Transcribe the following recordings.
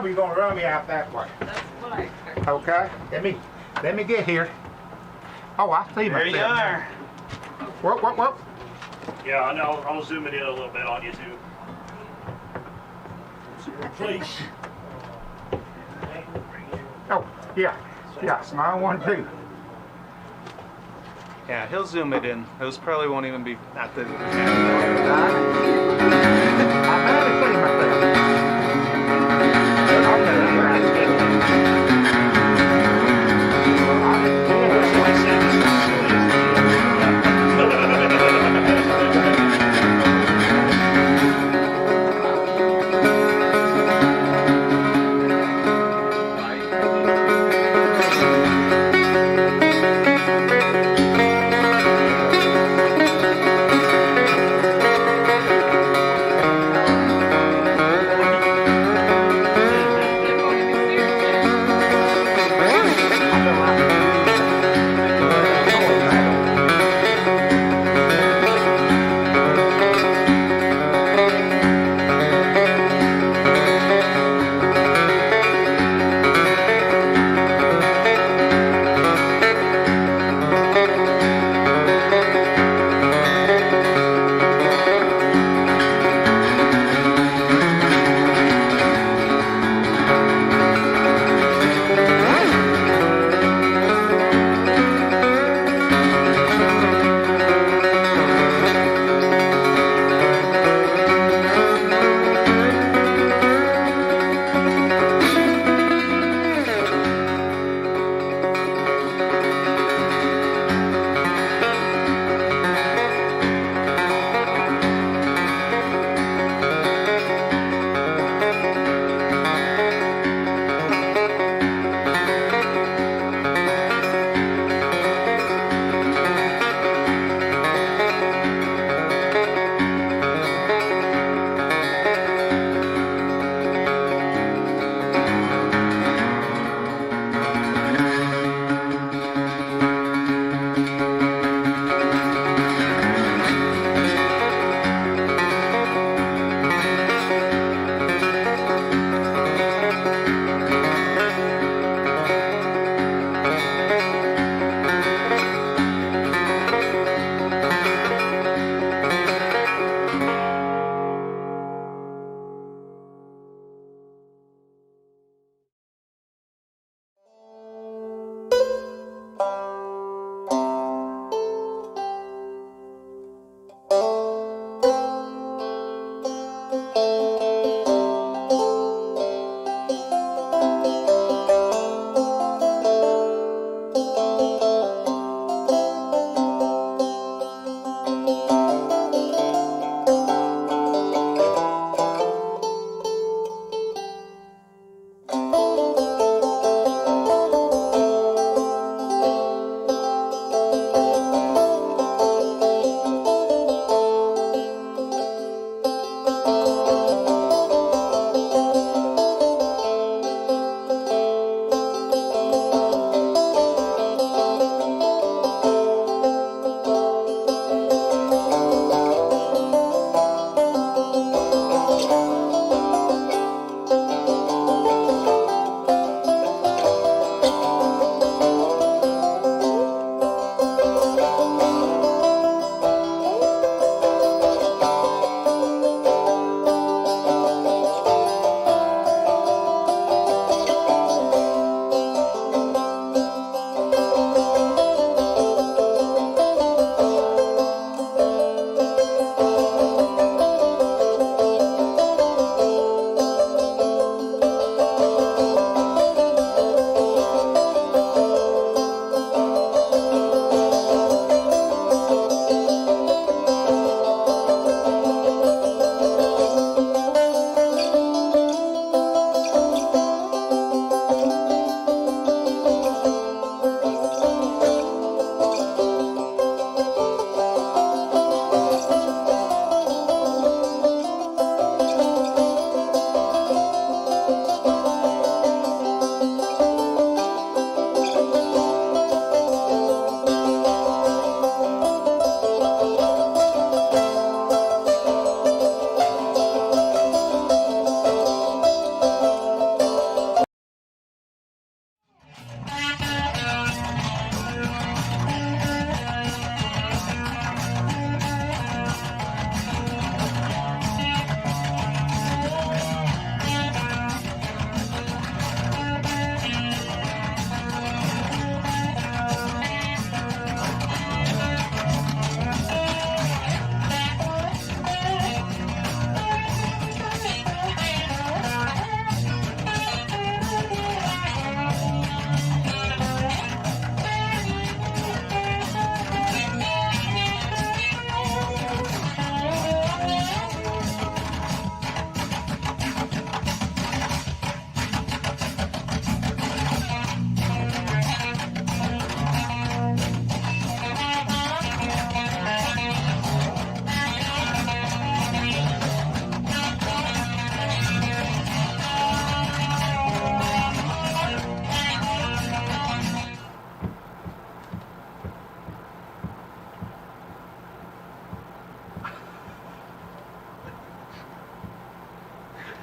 job, or you gonna run me out that way? That's what I expect. Okay, let me get here. Oh, I see myself. There you are. Whoop, whoop, whoop. Yeah, I know. I'll zoom it in a little bit on you too. Please. Oh, yeah, my one too. Yeah, he'll zoom it in. Those probably won't even be at the. I barely see myself.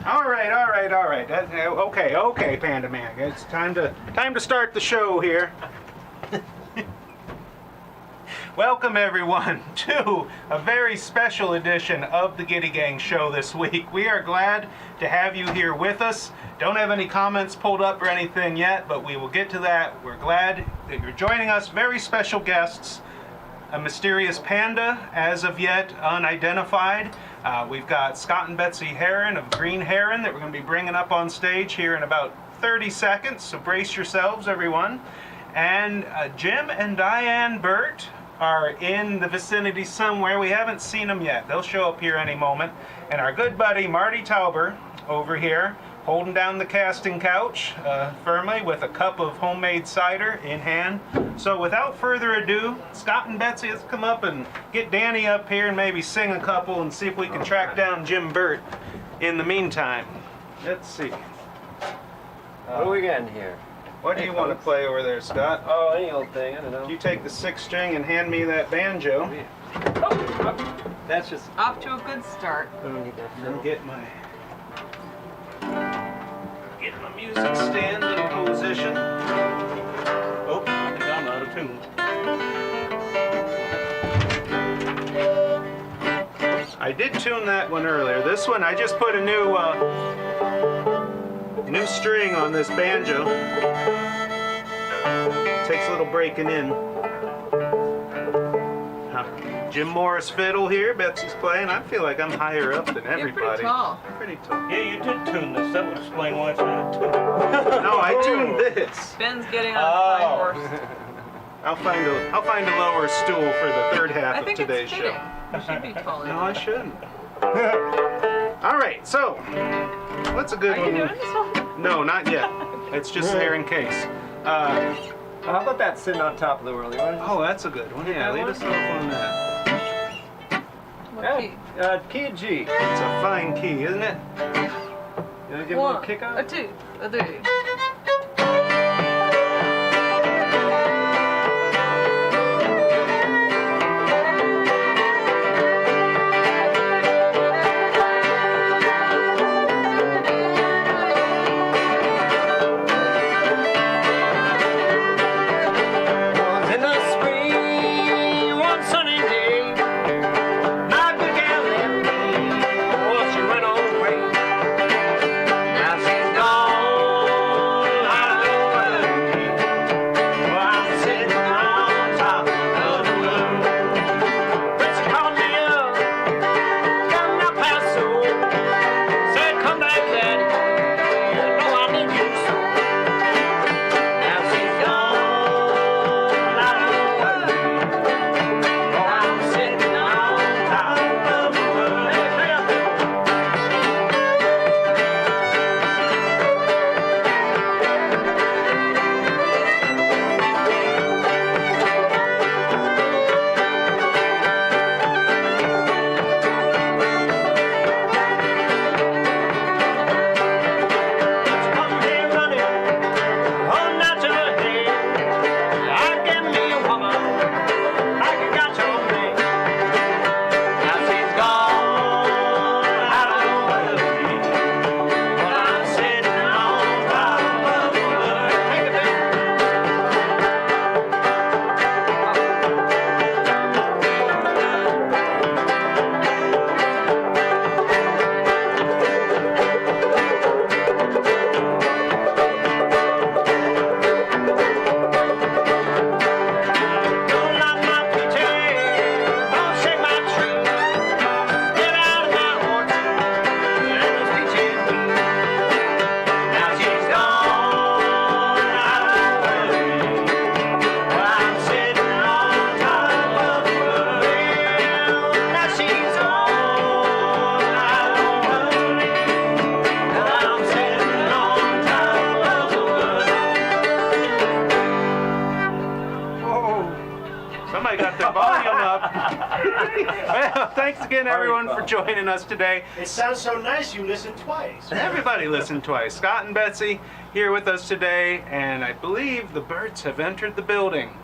All right. Okay, Panda Man. It's time to start the show here. Welcome everyone to a very special edition of the Gitty Gang Show this week. We are glad to have you here with us. Don't have any comments pulled up or anything yet, but we will get to that. We're glad that you're joining us. Very special guests. A mysterious panda, as of yet unidentified. We've got Scott and Betsy Heron of Green Heron that we're going to be bringing up on stage here in about 30 seconds, so brace yourselves, everyone. And Jim and Diane Burt are in the vicinity somewhere. We haven't seen them yet. They'll show up here any moment. And our good buddy Marty Tauber over here, holding down the casting couch firmly with a cup of homemade cider in hand. So without further ado, Scott and Betsy, let's come up and get Danny up here and maybe sing a couple and see if we can track down Jim Burt in the meantime. Let's see. What are we getting here? What do you want to play over there, Scott? Oh, any old thing, I don't know. You take the 6th string and hand me that banjo. That's just... Off to a good start. I don't need that And fiddle. get my music stand in position. Oh, I think I'm out of tune. I did tune that one earlier. This one, I just put a new string on this banjo. Takes a little breaking in. Jim Morris fiddle here. Betsy's playing. I feel like I'm higher up than everybody. You're pretty tall. I'm pretty tall. Yeah, you did tune this. That would explain why it's not tuned. No, I tuned this. Ben's getting on his high horse. I'll find a lower stool for the third half I of think today's it's fitting. show. You should be taller. No, I shouldn't. All right, so what's a good Are one? you doing this one? No, not yet. It's just there in case. How about that sitting on top of the world? You want to Oh, that's a good one. Yeah, lead us off on that. What key? key G. It's a fine key, isn't it? You want to give a One, little kick on a it? two, a three. In the spring, one sunny day, my good gal left me. Oh, she went away. Now she's gone. I don't know where. Well, I'm sitting on top of the world. But she called me up, got my paso. Said, come back, Daddy. You know I need you so. Now she's gone. I don't know where. Oh, I'm sitting on top of the world. Hey, stay up there. Come here running on down to the head. I get me a woman like you got your man. Now she's gone. I don't know where to be. But I'm sitting on top of the world. Take it back. Don't knock my peaches, don't shake my tree. Get out of my orchard, let those peaches be. Now she's gone, I don't know where to be. Well, I'm sitting on top of the world. Now she's gone, I don't know where to be. Well, I'm sitting on top of the world. Somebody got their volume up. Well, thanks again, everyone, for joining us today. It sounds so nice you listened twice. Everybody listened twice. Scott and Betsy here with us today, and I believe the Burts have entered the building.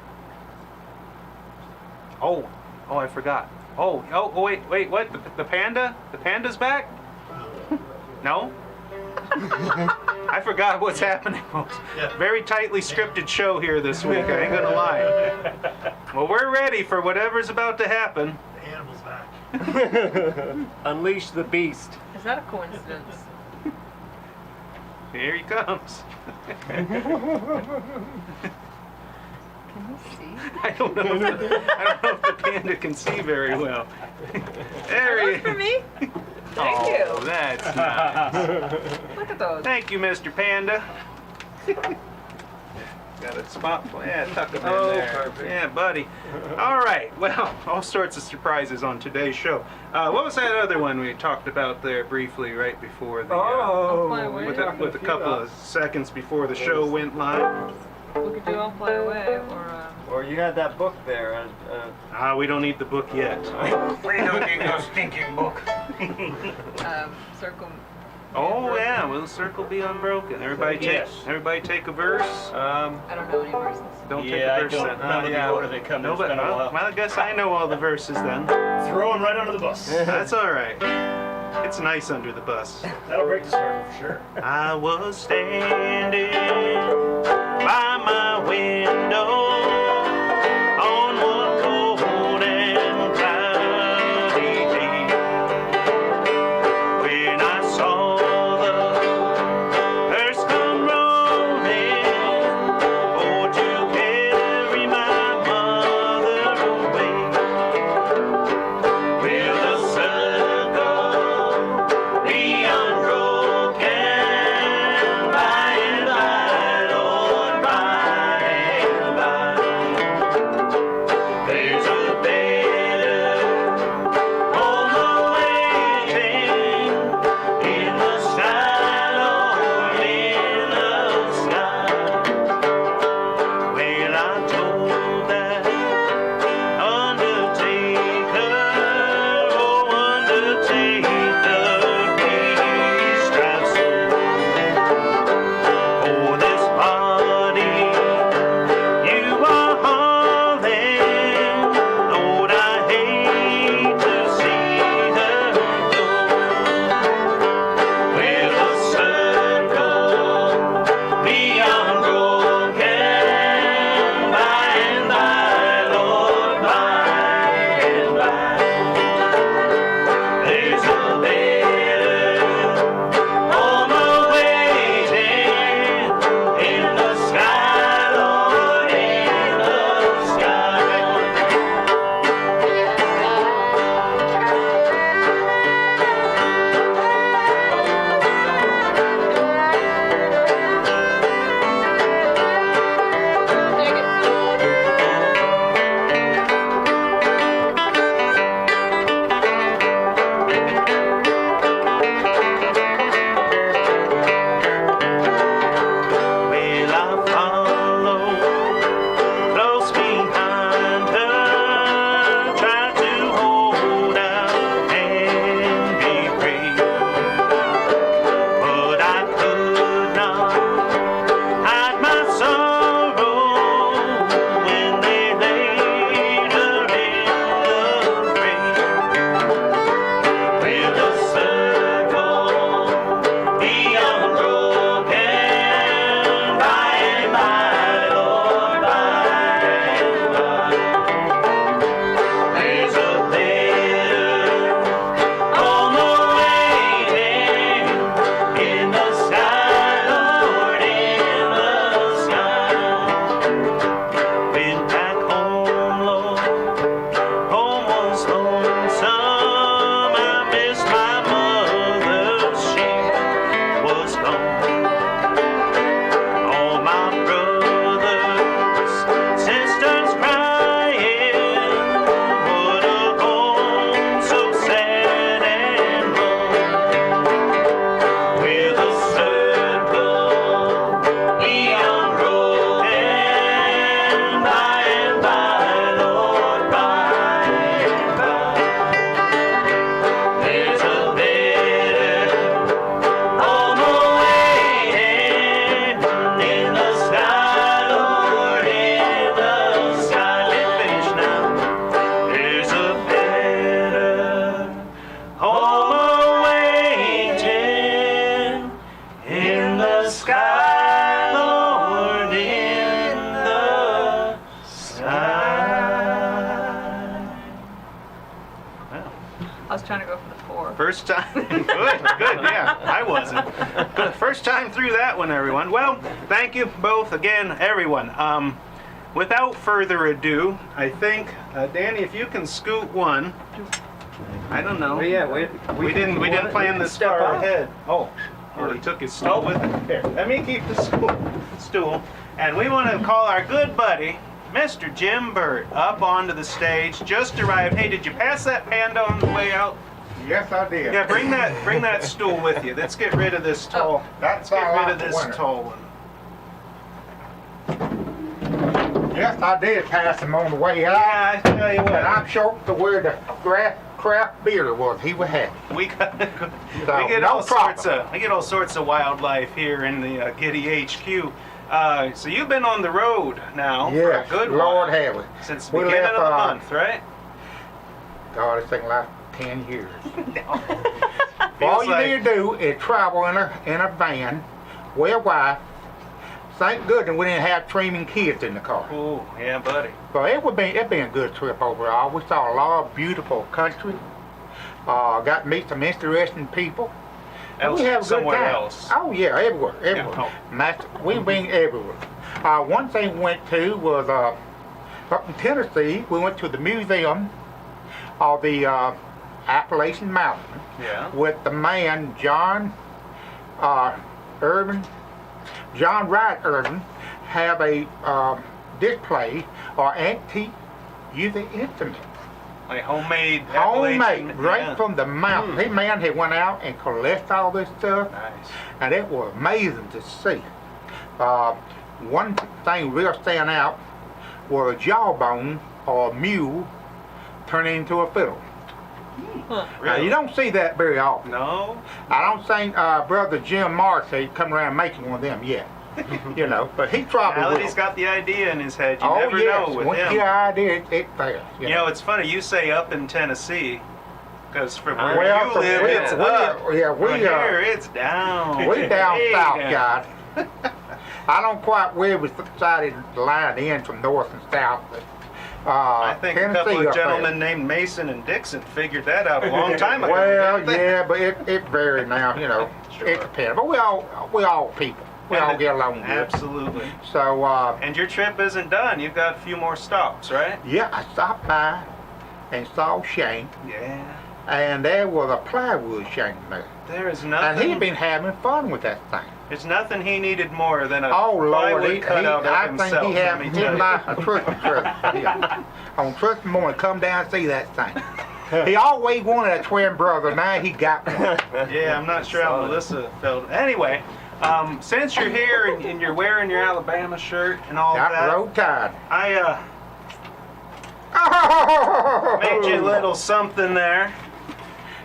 Oh, I forgot. Wait, what? The panda? The panda's back? No? I forgot what's happening. Very tightly scripted show here this week, I ain't gonna lie. Well, we're ready for whatever's about to happen. The animal's back. Unleash the beast. Is that a coincidence? Here he comes. Can you see? I don't know if the panda can see very well. There he Those for me? Thank Oh, you. that's nice. Look at those. Thank you, Mr. Panda. Got a spot for tuck him in Oh, there. perfect. Yeah, buddy. All right. Well, all sorts of surprises on today's show. What was that other one we talked about there briefly right before the I'll fly away. with a couple of seconds before the show went live? We could do I'll Fly Away Or you had that book there. We don't need the book yet. We don't need no stinking book. Circle. Oh yeah, will the circle be unbroken? Everybody Yes. take a verse. I don't know any verses. Don't take Yeah, a I verse don't then. remember the order they come in. It's Nobody, been a well, while. I guess I know all the verses then. Throw him right under the bus. That's all right. It's nice under the bus. That'll break the circle for sure. I was standing by my window on one cold and cloudy day when I saw the hearse come rolling for to carry my mother away. Will the circle be unbroken by and by, Lord, by and by? was trying to go for the 4. First time. Good, yeah. I wasn't. Good. First time through that one, everyone. Well, thank you both again, everyone. Without further ado, I think, Danny, if you can scoot one. I don't know. Yeah, We didn't plan this step far up. ahead. Oh, he took his stool with him. Here, let me keep the stool. And we want to call our good buddy, Mr. Jim Burt, up onto the stage. Just arrived. Hey, did you pass that panda on the way out? Yes, I did. Yeah, bring that stool with you. Let's get rid of this tall. That's Let's get all rid right of this for winter. tall one. Yes, I did pass him on the way out. Yeah, I tell you And what. I'm sure to where the craft beer was. He was happy. We got So, we get no all sorts of wildlife here in the Gitty HQ. So you've been on the road now for a Yes, good Lord while. have it. Since the We beginning left, of the month, right? God, it's taken like 10 years. All Feels you like- need to do is travel in a van with a wife. Thank goodness we didn't have screaming kids in the car. Oh, yeah, buddy. So it's been a good trip overall. We saw a lot of beautiful country. Got to meet some interesting people. Else, We have a good somewhere time. else. Oh yeah, everywhere. Yeah. And we've been everywhere. One thing we went to was up in Tennessee. We went to the museum of the Appalachian Mountain Yeah. with the man John Wright Irvin have a display or antique music instrument. Like homemade. Homemade, Appalachian- right yeah. from the mountain. His man had went out and collected all this stuff, Nice. and it was amazing to see. One thing real stand out was a jawbone or a mule turning into a fiddle. Now, Really? you don't see that very often. No. I don't think Brother Jim Morris had come around making one of them yet. You know, but he probably Now will. that he's got the idea in his head, you Oh never yes, know with once him. the idea, it's there. You know, it's funny you say up in Tennessee, because from where Well, you from live, where- it's we- up. yeah, we, From here, it's down. we down Way south, down. God. I don't quite where we decided the line ends from north and south, but I think a Tennessee couple of up there. gentlemen named Mason and Dixon figured that out a long time ago. Well, didn't they? yeah, but it varied now, you know. Sure. It depends. But we all people. We all get along good. Absolutely. So, And your trip isn't done. You've got a few more stops, right? yeah, I stopped by and saw Shane, Yeah. and there was a plywood Shane there. There is And nothing. he'd been having fun with that thing. There's nothing he needed more than a Oh, Lord, plywood cutout of I himself. think he had let me him tell you. by a trust yeah. On Trust morning, come down and see that thing. He always wanted a twin brother. Now he got one. Yeah, I'm not sure how Melissa felt. Anyway, since you're here and you're wearing your Alabama shirt and all Got that, road tide. I made you a little something there.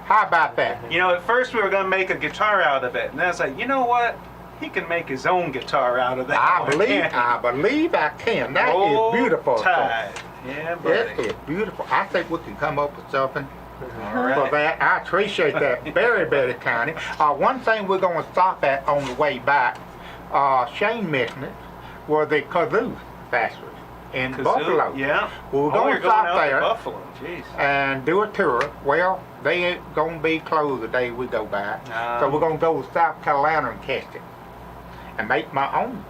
How about that? You know, at first we were gonna make a guitar out of it, and I was like, you know what? He can make his own guitar out of that. I one, believe can't he? I can. That Roll is beautiful. Tide. Yeah, It buddy. is beautiful. I think we can come up with something All for right. that. I appreciate that very, very kindly. One thing we're going to stop at on the way back, Shane mentioned it, was the kazoo factory in Kazoo, Buffalo. Yeah. We're Oh, going you're to stop out to there Buffalo. Jeez. and do a tour. Well, they ain't going to be closed the day we go back. So we're going to go to South Carolina and test it and make my own.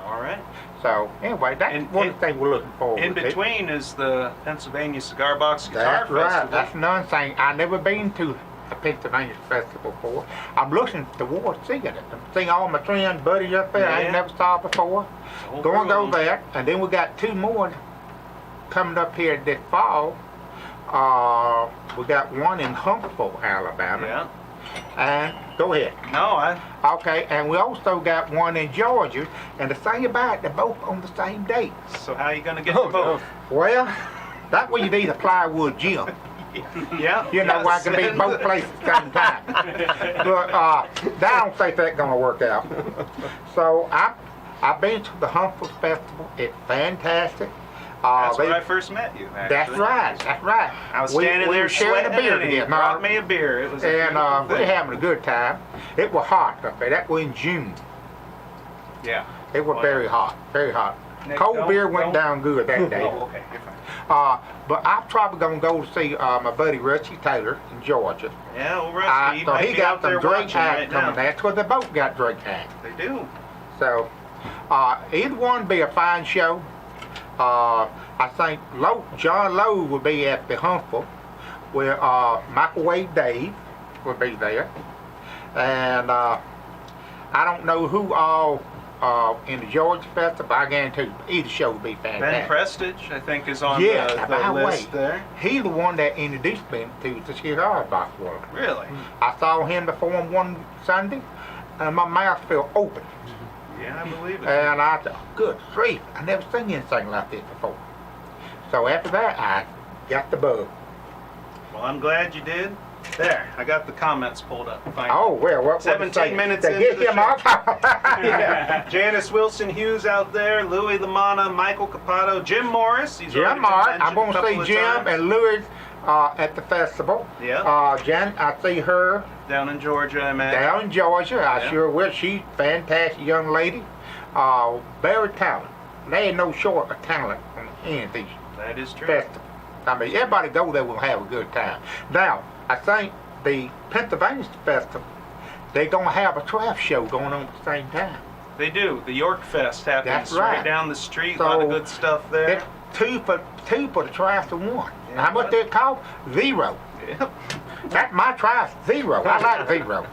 All right. So anyway, that's And one thing we're looking forward In to. between is the Pennsylvania Cigar Box Guitar That's right. Festival. That's another thing. I've never been to a Pennsylvania festival before. I'm looking towards seeing it. I'm seeing all my friends, buddies up there I Yeah. ain't never saw before. Whole Going to crew go of 'em. there, and then we got two more coming up here this fall. We got one in Huntsville, Alabama. Yeah. And go ahead. No, Okay, and we also got one in Georgia. And the thing about it, they're both on the same date. so how you gonna get to both? Well, that way you need a plywood gym. Yeah. You know, yes. I can be both places at the same time. But I don't think that's gonna work out. So I've been to the Huntsville Festival. It's fantastic. That's they- when I first met you. Actually. That's right. That's right. I was We- standing we there were sharing sweating, a beer and he together. brought me a beer. It was a And beautiful we're thing. having a good time. It was hot up there. That was in June. Yeah. It was Wow. very hot. Very hot. Nick, Cold don't- beer went don't- down good that day. Oh, okay, you're fine. But I'm probably gonna go to see my buddy Rusty Taylor in Georgia. Yeah, well, Rusty, he So might he be got out there some Drake watching acts right coming. now. That's where they both got Drake acts. They do. So either one be a fine show. I think John Lowe will be at the Huntsville, where Microwave Dave will be there, and I don't know who all in the Georgia Festival. I guarantee you, either show will be Ben fantastic. Prestige, I think, is on Yeah, the by the list way, there. he's the one that introduced me to the Cigar box world. Really? I saw him perform one Sunday, and my mouth felt open. Yeah, I believe it. And I thought, good grief, I never seen anything like this before. So after that, I got the bug. Well, I'm glad you did. There, I got the comments pulled up. Finally. Oh, well, what 17 minutes to into get the him show. off. Yeah. Janice Wilson Hughes out there, Louis Lamanna, Michael Capato, Jim Morris. He's already Jim been Martin, mentioned I'm going a to couple see of Jim times. and Louis at the festival. Yeah. Jen, I see her Down in Georgia, I imagine. down in Georgia. I Yeah. sure will. She's a fantastic young lady. Very talented. There ain't no short of talent on any of these That is true. festivals. I mean, everybody go there will have a good time. Now, I think the Pennsylvania Festival, they're going to have a craft show going on at the same time. They do. The York Fest happens That's right. right down the street. A lot of So, good stuff there. It's two for the craft of one. Yeah, How much they cost? Zero. Yep. That's my craft, zero. I like zero.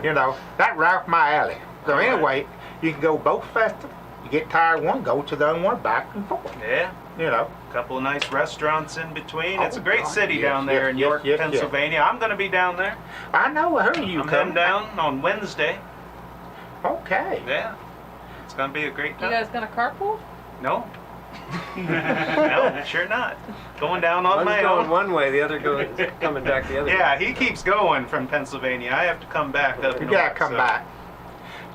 You know, that right up my alley. So anyway, you can go both festivals. You get tired of one, go to the other one, back and forth. Yeah. You know. A couple of nice restaurants in between. It's a Oh, great God, city yes, down there yes, in yes, York, yes, yes. Pennsylvania. I'm going to be down there. I know, I heard you I'm coming. heading down on Wednesday. Okay. Yeah. It's going to be a great You time. guys gonna carpool? No. No, sure not. Going down on One's my going own. one way, the other goes coming back the other way. Yeah, he keeps going from Pennsylvania. I have to come back up You north, gotta come so- back.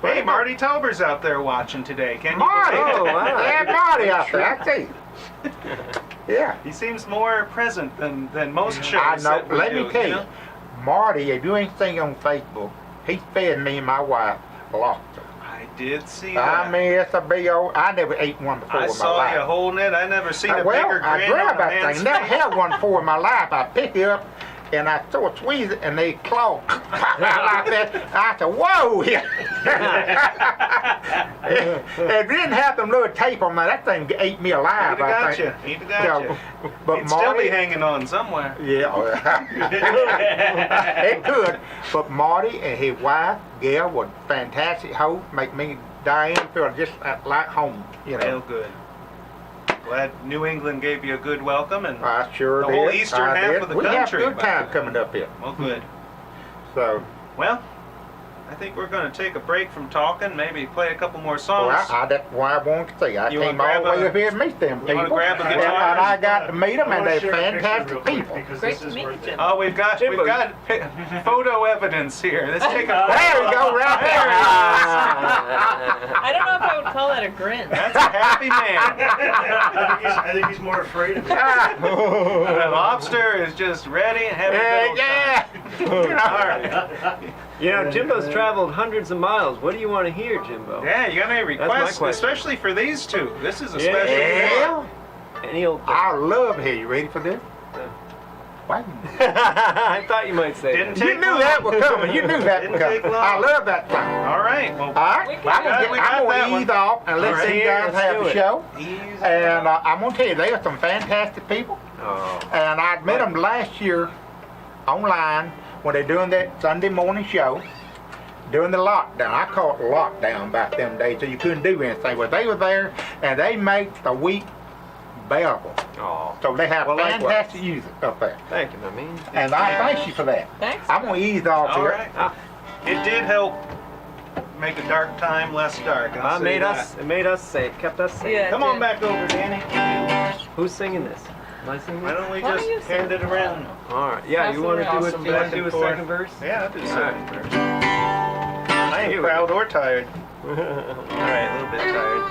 Hey, Marty Tauber's out there watching today. Can you Marty! believe it? Oh, wow. Yeah, Marty out there, I see. Yeah. He seems more present than most shows. I know. that we Let do, me tell you, know? Marty, if you ain't seen on Facebook, he fed me and my wife lobster. I did see that. I mean, it's a big old. I never ate one before I in my saw life. you holding it. I never seen a Well, bigger I grin on grabbed a that man's thing. Never face. had one before in my life. I picked it up and I sort of squeezed it and they clawed like that. I said, whoa! It didn't have them little tape on that. That thing ate me alive. He'd have I got think. you. He'd have got you. But He'd still be Marty, hanging on somewhere. yeah, it could. But Marty and his wife, Gail, was fantastic host. Make me, Diane, feel just like home. You know. Real good. Glad New England gave you a good welcome, and I sure The did. whole eastern I half did. of the we country, have a good by time the way. coming up here. well, good. So, Well, I think we're going to take a break from talking, maybe play a couple more well, songs. that's why I wanted to see. I You came wanna all the grab way a- up here to meet them you people. wanna grab a and, guitar? I got to meet them, I and wanna they're share a picture fantastic real quick people. because Great this to is meet worth you, it. Jim. Oh, we've got Jimbo, photo evidence here. Let's take a There we go, right there. I don't know if I would call that a grin. That's a happy man. I think he's more afraid of it. The lobster is just ready and having a good old Yeah. time. All right. You know, Jimbo's traveled hundreds of miles. What do you want to hear, Jimbo? Yeah, you got any my requests, question. especially for these two? This is a Yeah. special. Yeah. Any old thing. I love to hear you. Ready for this? What? I thought you might say Didn't that. You take knew long. that was coming. You knew that Didn't was take coming. long. I love that thing. All right. Well, All right, We I'm got gonna, that ease one. off and let All right, you guys let's have do the it. show. easy. And I'm gonna tell you, they are some fantastic people. Oh. And I met them last year online when they're doing that Sunday morning show. During the lockdown, I call it lockdown back them days, so you couldn't do anything. But they were there, and they make the week bearable. Oh. So they have Well, likewise. fantastic music up there. Thank you, my man. And I thank you for that. Thanks. I'm gonna ease off All here. right. It did help make a dark time less dark. I'll say It that. made us safe, kept us safe. Yeah. Come on back over, Danny. Who's singing this? Am I singing Why this? don't we Why just don't you sing hand it around? All right. Yeah, Pass you it want to do around. it? Some You want back to do and a forth. second verse? Yeah, I'll do All second right. verse. I ain't proud or tired. All right, a little bit tired.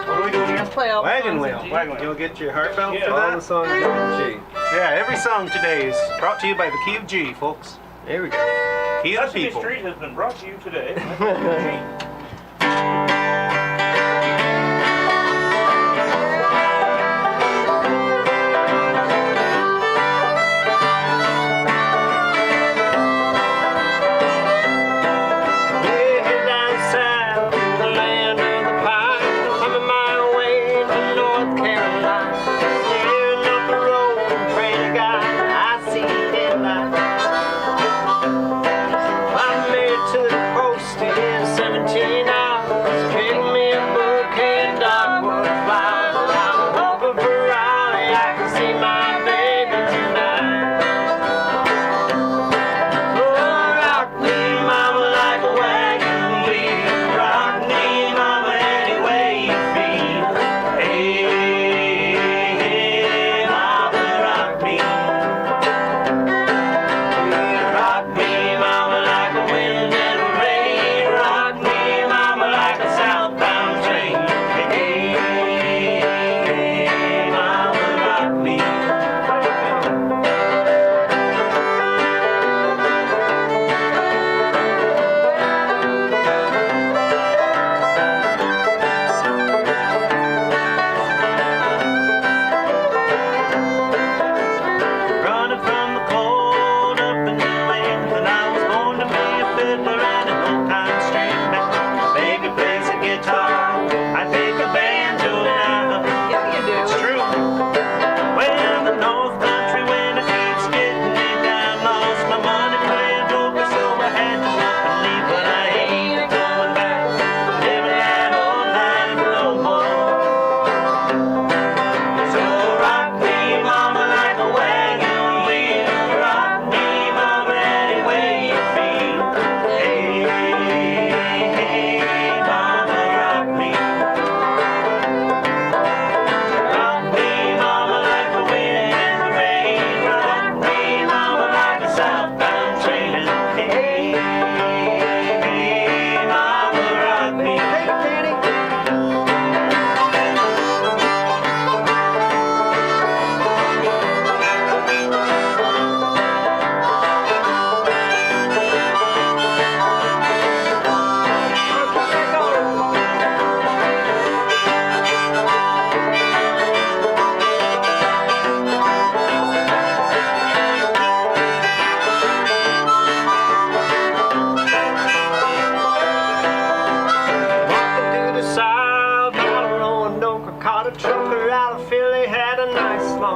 What are we doing here? Play all the Wagon songs wheel. in G. Wagon wheel. You'll get your heart belt for All the that? songs are in G. Yeah, every song today is brought to you by the Key of G, folks. There we go. Key of the Sesame people. Street has been brought to you today.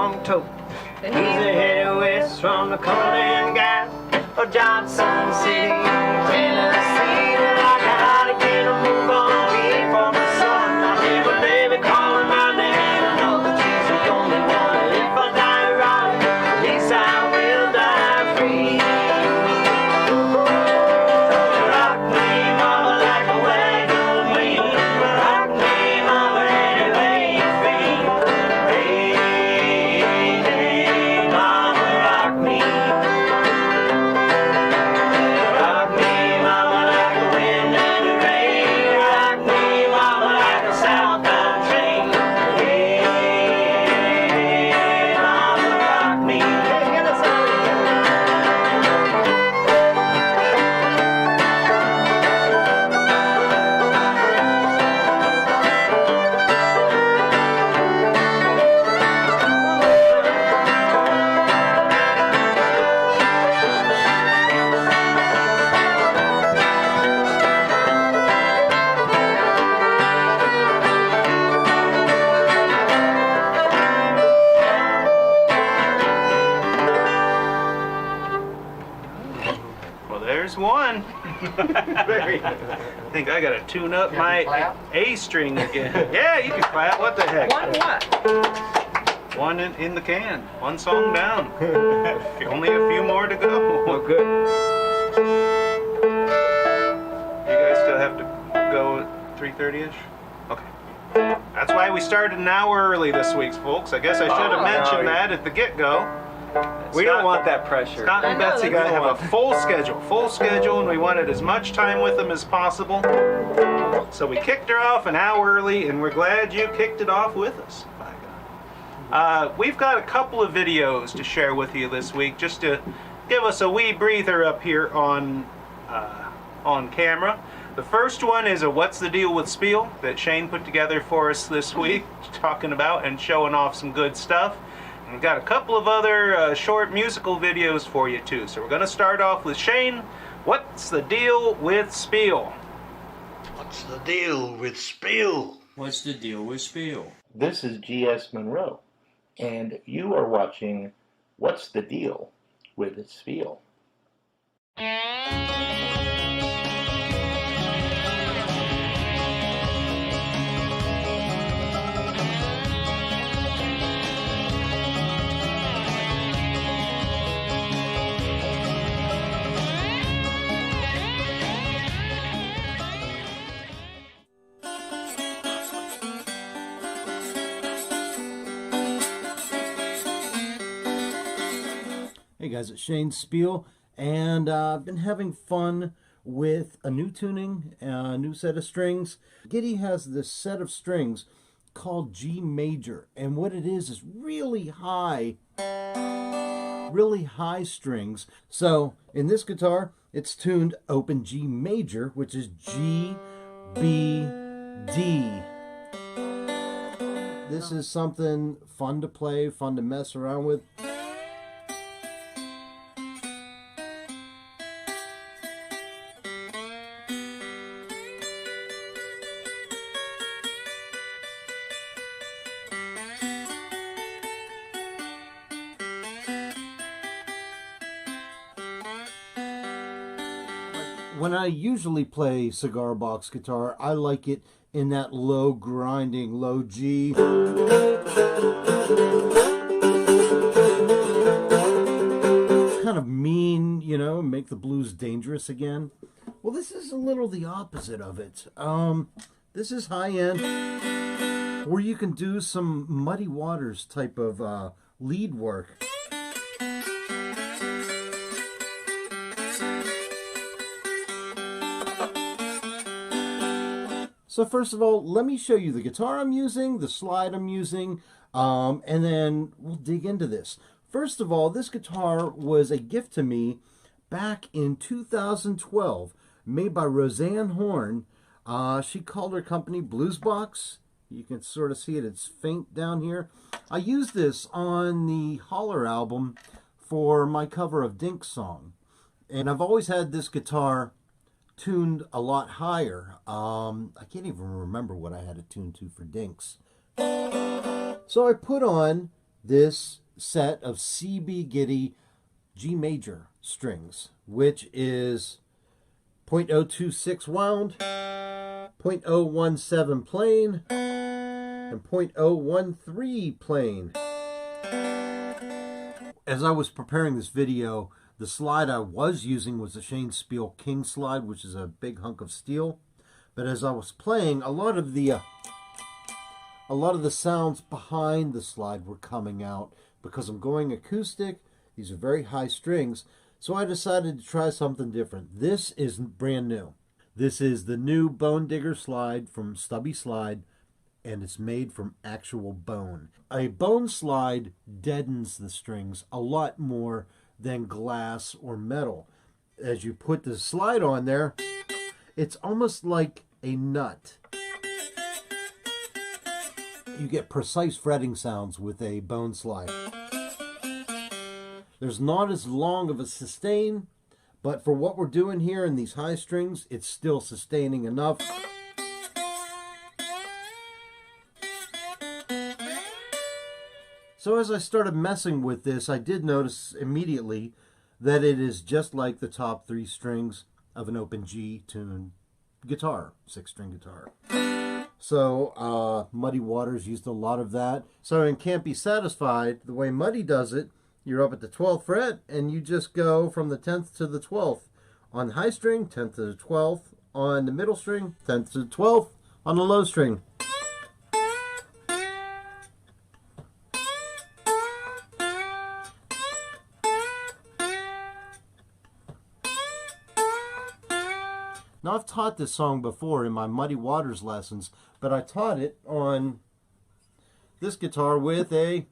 long tote. He's a headed west from the Cumberland Gap or Johnson City, Tennessee. Like a hurricane to move on before the sun. I hear my baby calling my name. I know that she's the only one. If I die right, at least I will die free. Rock me, mama, like a wagon wheel. Rock me, mama, any way you feel. Hey, hey, mama, rock me. Rock me, mama, like the wind and the rain. Rock me, mama, like a southbound train. Hey, mama, rock me. Hey, get us out of here. Well, there's one. I think I gotta tune up my A string again. Yeah, you can clap. What the heck? One what? One in the can. One song down. Only a few more to go. Oh, good. You guys still have to go at 3:30ish? Okay. That's why we started an hour early this week, folks. I guess I should have mentioned that at the get-go. We don't want that pressure. Scott and I know, Betsy that's gotta have a full schedule, and we wanted as much time with them as possible. So we kicked her off an hour early, and we're glad you kicked it off with us. By God. We've got a couple of videos to share with you this week, just to give us a wee breather up here on camera. The first one is a What's the Deal with Spiel that Shane put together for us this week, talking about and showing off some good stuff. And we've got a couple of other short musical videos for you too. So we're going to start off with Shane. What's the deal with Spiel? What's the deal with Spiel? What's the deal with Spiel? This is G.S. Monroe, and you are watching What's the Deal with Spiel? Hey guys, it's Shane Spiel, and I've been having fun with a new tuning, a new set of strings. Gitty has this set of strings called G major, and what it is really high strings. So in this guitar, it's tuned open G major, which is G, B, D. This is something fun to play, fun to mess around with. When I usually play cigar box guitar, I like it in that low grinding, low G. Kind of mean, you know, make the blues dangerous again. Well, this is a little the opposite of it. This is high end, where you can do some Muddy Waters type of lead work. So first of all, let me show you the guitar I'm using, the slide I'm using, and then we'll dig into this. First of all, this guitar was a gift to me back in 2012, made by Roseanne Horn. She called her company Blues Box. You can sort of see it, it's faint down here. I used this on the Holler album for my cover of Dink's song. And I've always had this guitar tuned a lot higher. I can't even remember what I had it tuned to for Dink's. So I put on this set of CB Gitty G major strings, which is 0.026 wound, 0.017 plain, and 0.013 plain. As I was preparing this video, the slide I was using was a Shane Spiel King slide, which is a big hunk of steel. But as I was playing, a lot of the sounds behind the slide were coming out because I'm going acoustic. These are very high strings, so I decided to try something different. This is brand new. This is the new Bone Digger slide from Stubby Slide, and it's made from actual bone. A bone slide deadens the strings a lot more than glass or metal. As you put the slide on there, it's almost like a nut. You get precise fretting sounds with a bone slide. There's not as long of a sustain, but for what we're doing here in these high strings, it's still sustaining enough. So as I started messing with this, I did notice immediately that it is just like the top 3 strings of an open G tuned guitar, 6-string guitar. So Muddy Waters used a lot of that. So in Can't Be Satisfied, the way Muddy does it, you're up at the 12th fret and you just go from the 10th to the 12th. On the high string, 10th to the 12th. On the middle string, 10th to the 12th. On the low string. Now, I've taught this song before in my Muddy Waters lessons, but I taught it on this guitar with a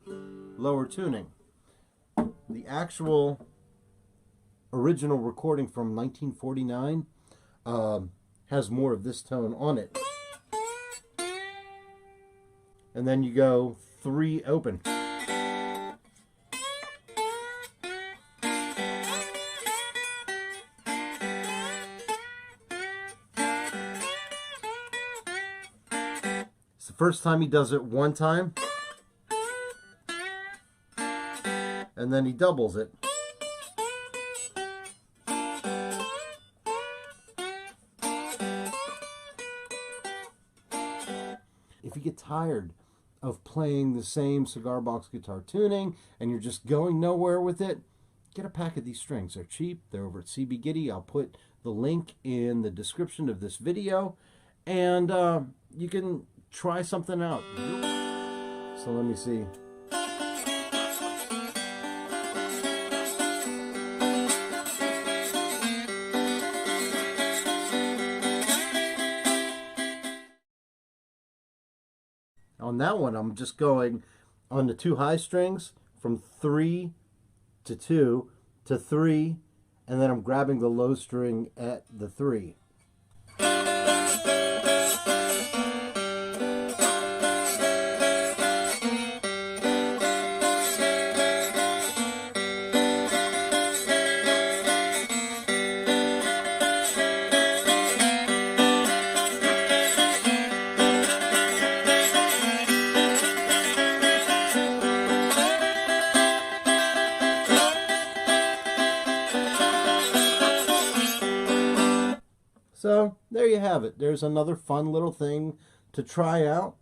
lower tuning. The actual original recording from 1949 has more of this tone on it. And then you go 3 open. First time he does it one time, and then he doubles it. If you get tired of playing the same cigar box guitar tuning and you're just going nowhere with it, get a pack of these strings. They're cheap. They're over at CB Gitty. I'll put the link in the description of this video, and you can try something out. So let me see. On that one, I'm just going on the 2 high strings from 3 to 2 to 3, and then I'm grabbing the low string at the 3. So there you have it. There's another fun little thing to try out.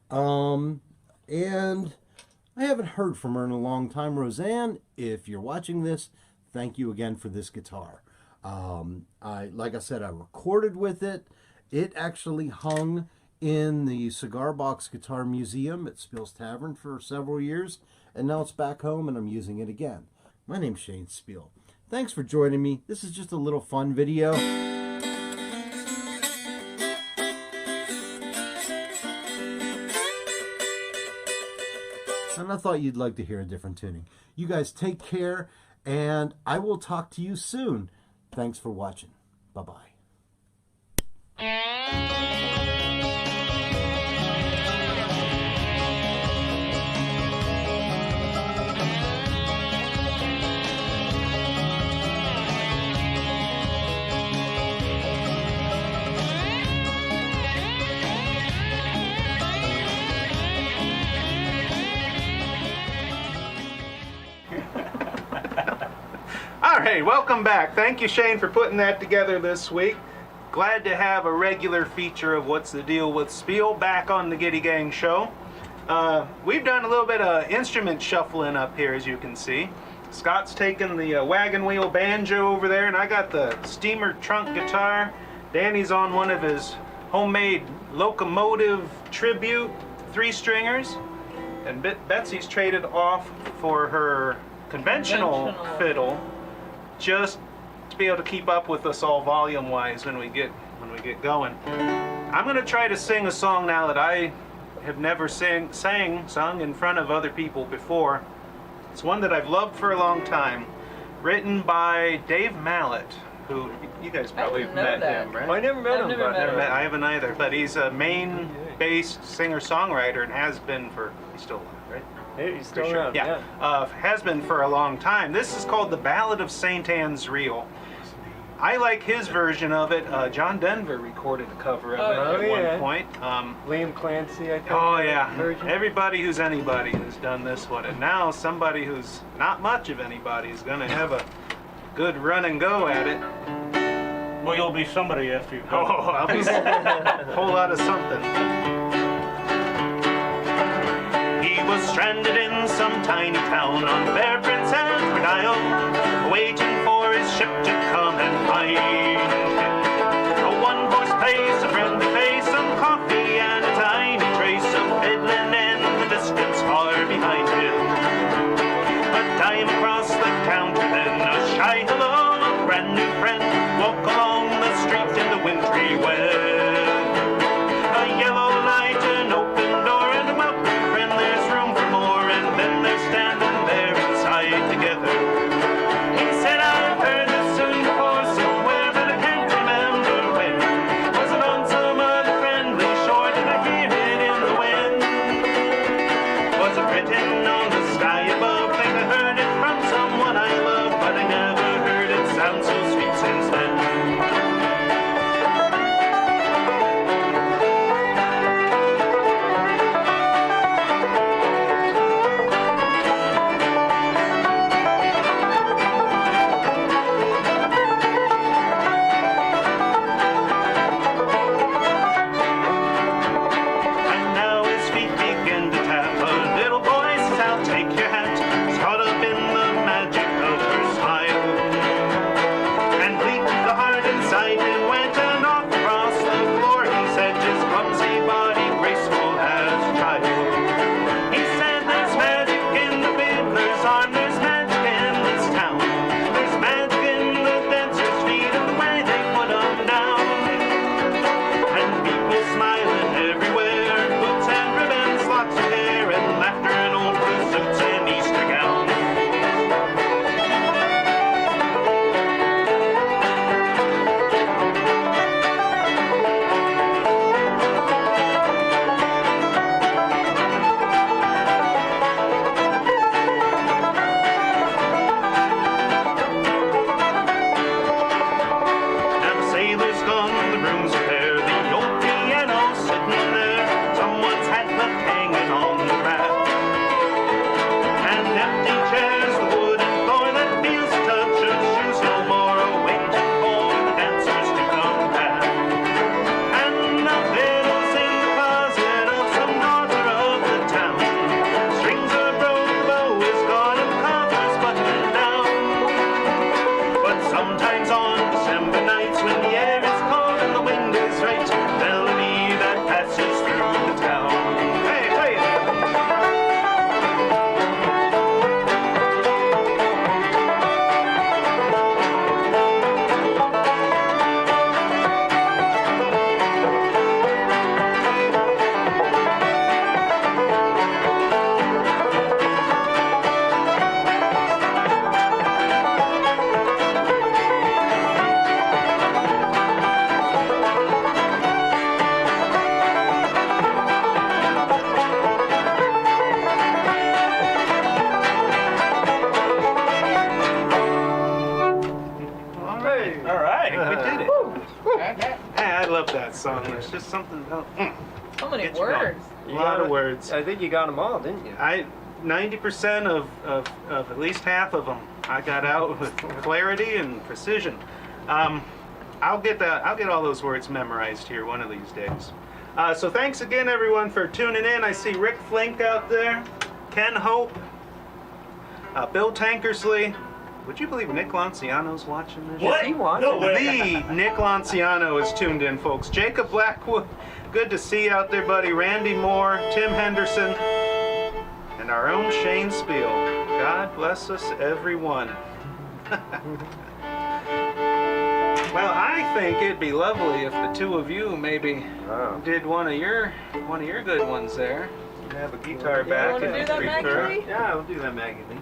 And I haven't heard from her in a long time. Roseanne, if you're watching this, thank you again for this guitar. Like I said, I recorded with it. It actually hung in the Cigar Box Guitar Museum at Spiel's Tavern for several years, and now it's back home and I'm using it again. My name's Shane Spiel. Thanks for joining me. This is just a little fun video. And I thought you'd like to hear a different tuning. You guys take care, and I will talk to you soon. Thanks for watching. Bye-bye. right, welcome back. Thank you, Shane, for putting that together this week. Glad to have a regular feature of What's the Deal with Spiel back on the Gitty Gang Show. We've done a little bit of instrument shuffling up here, as you can see. Scott's taken the wagon wheel banjo over there, and I got the steamer trunk guitar. Danny's on one of his homemade locomotive tribute 3-stringers. And Betsy's traded off for her conventional fiddle, just to be able to keep up with us all volume-wise when we get going. I'm going to try to sing a song now that I have never sung in front of other people before. It's one that I've loved for a long time, written by Dave Mallet, who you guys probably have met him, right? I never met him. I haven't either, but he's a Maine-based singer-songwriter and has been for, he's still alive, right? Hey, he's still Pretty sure. around. Yeah. Has been for a long time. This is called The Ballad of St. Anne's Reel. I like his version of it. John Denver recorded a cover of it at one point. Liam Clancy, I think. Oh yeah, everybody who's anybody has done this one, and now somebody who's not much of anybody is going to have a good run and go at it. Well, you'll be somebody after you Oh, go. I'll be a whole lot of something. He was stranded in some tiny town on fair Prince Edward Isle, waiting for his ship to come and find him. A one-horse place, a friendly face, some coffee, and a tiny trace of Midland in the distance far behind him. A dime across the counter, then a shy hello, a brand new friend, walk along the street in the wintry weather. A yellow light, an open door, and a welcome friend. There's room for more, and then they're standing there inside together. He said, I've heard this tune before somewhere, but I can't remember when. Was it on some other friendly shore? Did I hear it in the wind? Was it written on the sky above? Think I heard it from someone I love, but I never heard it sound so sweet since then. And now his feet begin to tap. A little boy says, I'll take your hat. He's caught up in the magic of her smile. And leaped the heart inside him, went and off across the floor. He said, his clumsy body graceful as a child. He said, there's magic in the fiddler's arm, there's magic in this town. There's magic in the dancer's feet and the way they put 'em down. And people smiling everywhere, boots and ribbons, lots of hair, and laughter and old blue suits and Easter gowns. Now the sailor's gone, the rooms are bare, the old piano sitting there, someone's hat left hanging on the rack. And empty chairs, the wooden floor that feels the touch of shoes no more, waiting for the dancers to come back. And the fiddle's in the closet of some daughter of the town. Strings are broke, the bow is gone, and the cover's buttoned down. But sometimes on December nights when the air is cold and the wind is right, melody that passes through the town. Hey, play it. All right, we did it. Hey, I love that song. There's just something about So many Get you going. words. a lot of words. I think you got them all, didn't you? 90% of at least half of them I got out with clarity and precision. I'll get all those words memorized here one of these days. So thanks again, everyone, for tuning in. I see Rick Flink out there, Ken Hope, Bill Tankersley. Would you believe Nick Lanciano's watching this? What? He watching? No way. The Nick Lanciano is tuned in, folks. Jacob Blackwood, good to see you out there, buddy. Randy Moore, Tim Henderson, and our own Shane Spiel. God bless us, everyone. Well, I think it'd be lovely if the two of you maybe did one of your good ones there. Have a guitar back. wanna do that, Maggie? Yeah, we'll do that, Maggie Lee.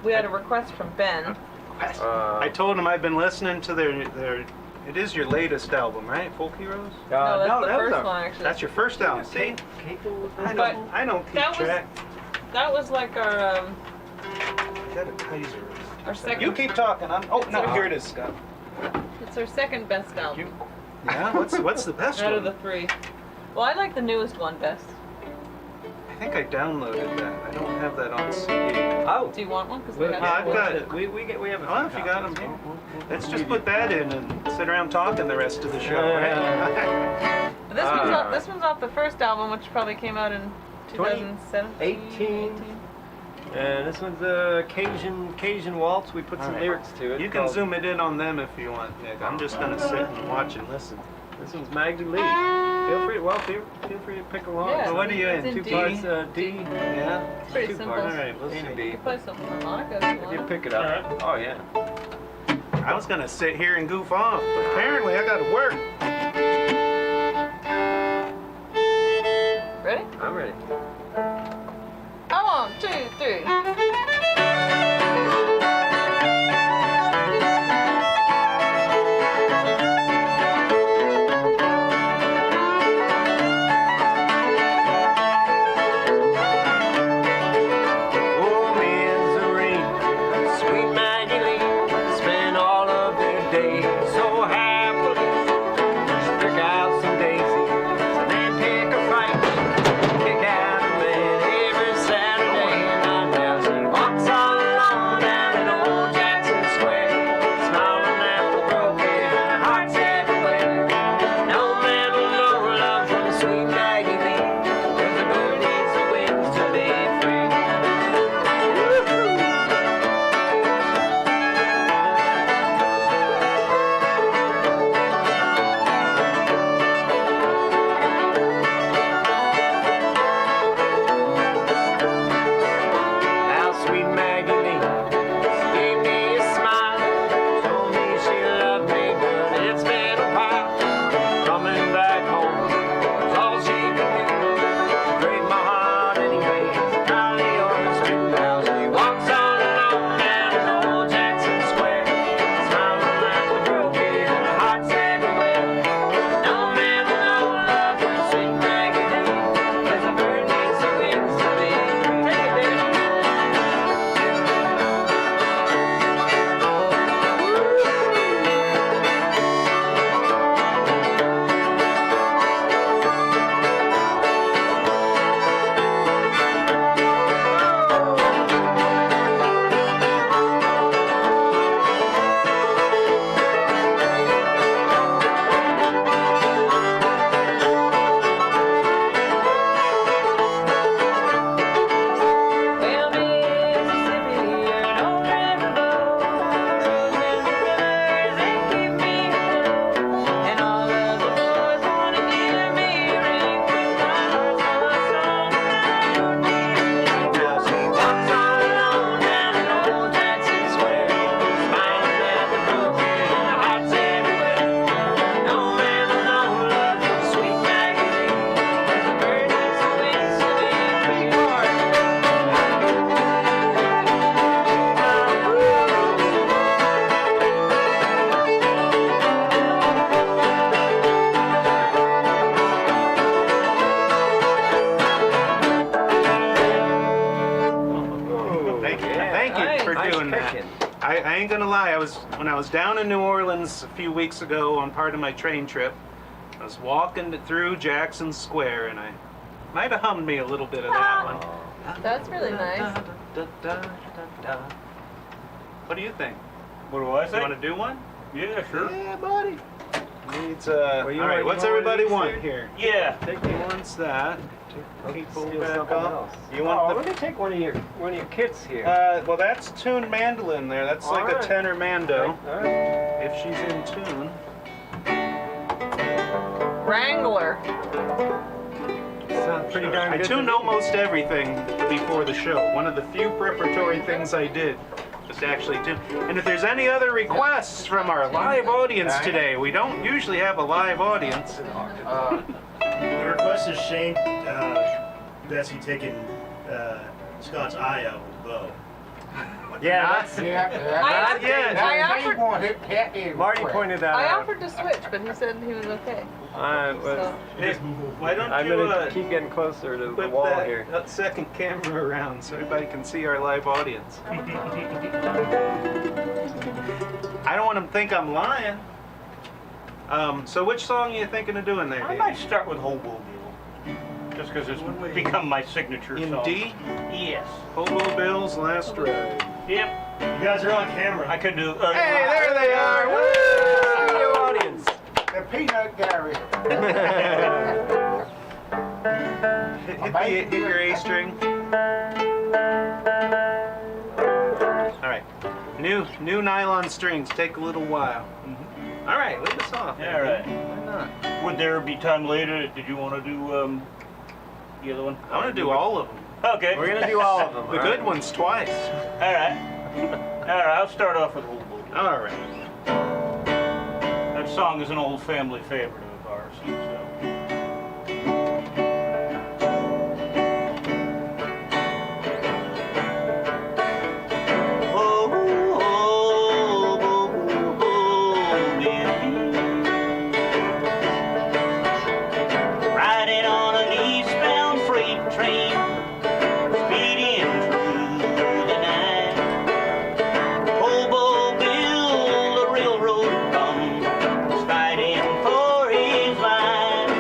We had a request from Ben. I told him I've been listening to their. It is your latest album, right? Folk Heroes. No, that's the that was first our- one actually. That's your first album. See, I But don't keep that was- track. That was like our I got a Kaiser. second. You keep talking. Oh no, here it is, Scott. It's our second best album Yeah, what's the best out one? of the three. Well, I like the newest one best. I think I downloaded that. I don't have that on CD. Oh, Do you want one? Because we have I've one. got it. we have. Well, if you got them, let's just put that in and sit around talking the rest of the show, right? But this one's off the first album, which probably came out in 2017. 18. And this one's a Cajun waltz. We put some Alright. lyrics to it. You can called- zoom it in on them if you want, Nick. I'm just gonna sit and watch and listen. This one's Maggie Lee. Feel free to pick along. Yeah, So what are you it's in? in Two D. parts D. Yeah. It's pretty Two simple. parts. All right, let's A and see. B. You can play some harmonica if you You want. pick it up. Oh yeah. I was gonna sit here and goof off, but apparently I gotta work. Ready? I'm ready. 1, 2, 3. Oh, Missouri, sweet Maggie Lee, spend all of their days so happily. Pick out some daisies and then pick a fight. Kick out a man every Saturday night. Now she walks all alone down in old Jackson Square, smiling at the broken hearts everywhere. No man will know love from sweet Maggie Lee, 'cause the bird needs the wings to be free. Now sweet Maggie Lee gave me a smile, told me she loved me, but it's been a while. Coming back home was all she could do. Break my heart anyways, Golly on the street. Now she walks all alone down in old Jackson Square, smiling at the broken hearts everywhere. No man will know love from sweet Maggie Lee, 'cause a bird needs the wings to be free. Take it, baby. Well, Mississippi, you're an old riverboat, rolling the rivers and keep me afloat. And all of the boys wanna give me a ring, my heart's full of song, and I don't need a thing. Now she walks all alone down in old Jackson Square, smiling at the broken hearts everywhere. No man will know love from sweet Maggie Lee, 'cause the bird needs the wings to be free. Thank you for Nice doing that. picking. I ain't gonna lie. When I was down in New Orleans a few weeks ago on part of my train trip. I was walking through Jackson Square, and I might have hummed me a little bit of that one. That's really nice. What do you think? What do I You think? want to do one? Yeah, sure. Yeah, buddy. Needs Well, you all right, want- what's you want everybody these want here? here? Yeah. Take He these. wants that. People back up. You Oh, want let me take one of your kits here. well, that's tuned mandolin there. That's like a Alright. tenor mando. All right. If she's in tune. Wrangler. Sounds pretty darn I good. tuned almost everything before the show. One of the few preparatory things I did was to actually tune. And if there's any other requests from our live audience today, we don't usually have a live audience. The request is Shane, Bessie taking Scott's eye out with the bow. Yeah, Not- that's, Not yet. I offered, Marty pointed that I out. offered to switch, but he said he was okay. But So. Hey, why don't I'm you gonna keep getting closer to the whip wall that, here. that second camera around so everybody can see our live audience? I don't want them to think I'm lying. So which song are you thinking of doing there, I Dave? might start with Hobo Bill, just because it's become my signature In song. D? Yes. Hobo Bill's Last Ride. Yep. You guys are on camera. I could do. Hey, there they are! Woo! Studio audience. The peanut gallery. Hit your A string. All right. New nylon strings take a little while. All right, lead us off. Yeah, all right. Why not? Would there be time later? Did you want to do the other one? I want to do all of them. Okay. We're gonna do all of them. The good ones twice. All right. All right. I'll start off with Hobo Bill. All right. That song is an old family favorite of ours. So. Riding on an eastbound freight train, speeding through the night. Hobo Bill, the railroad bum, was fighting for his life.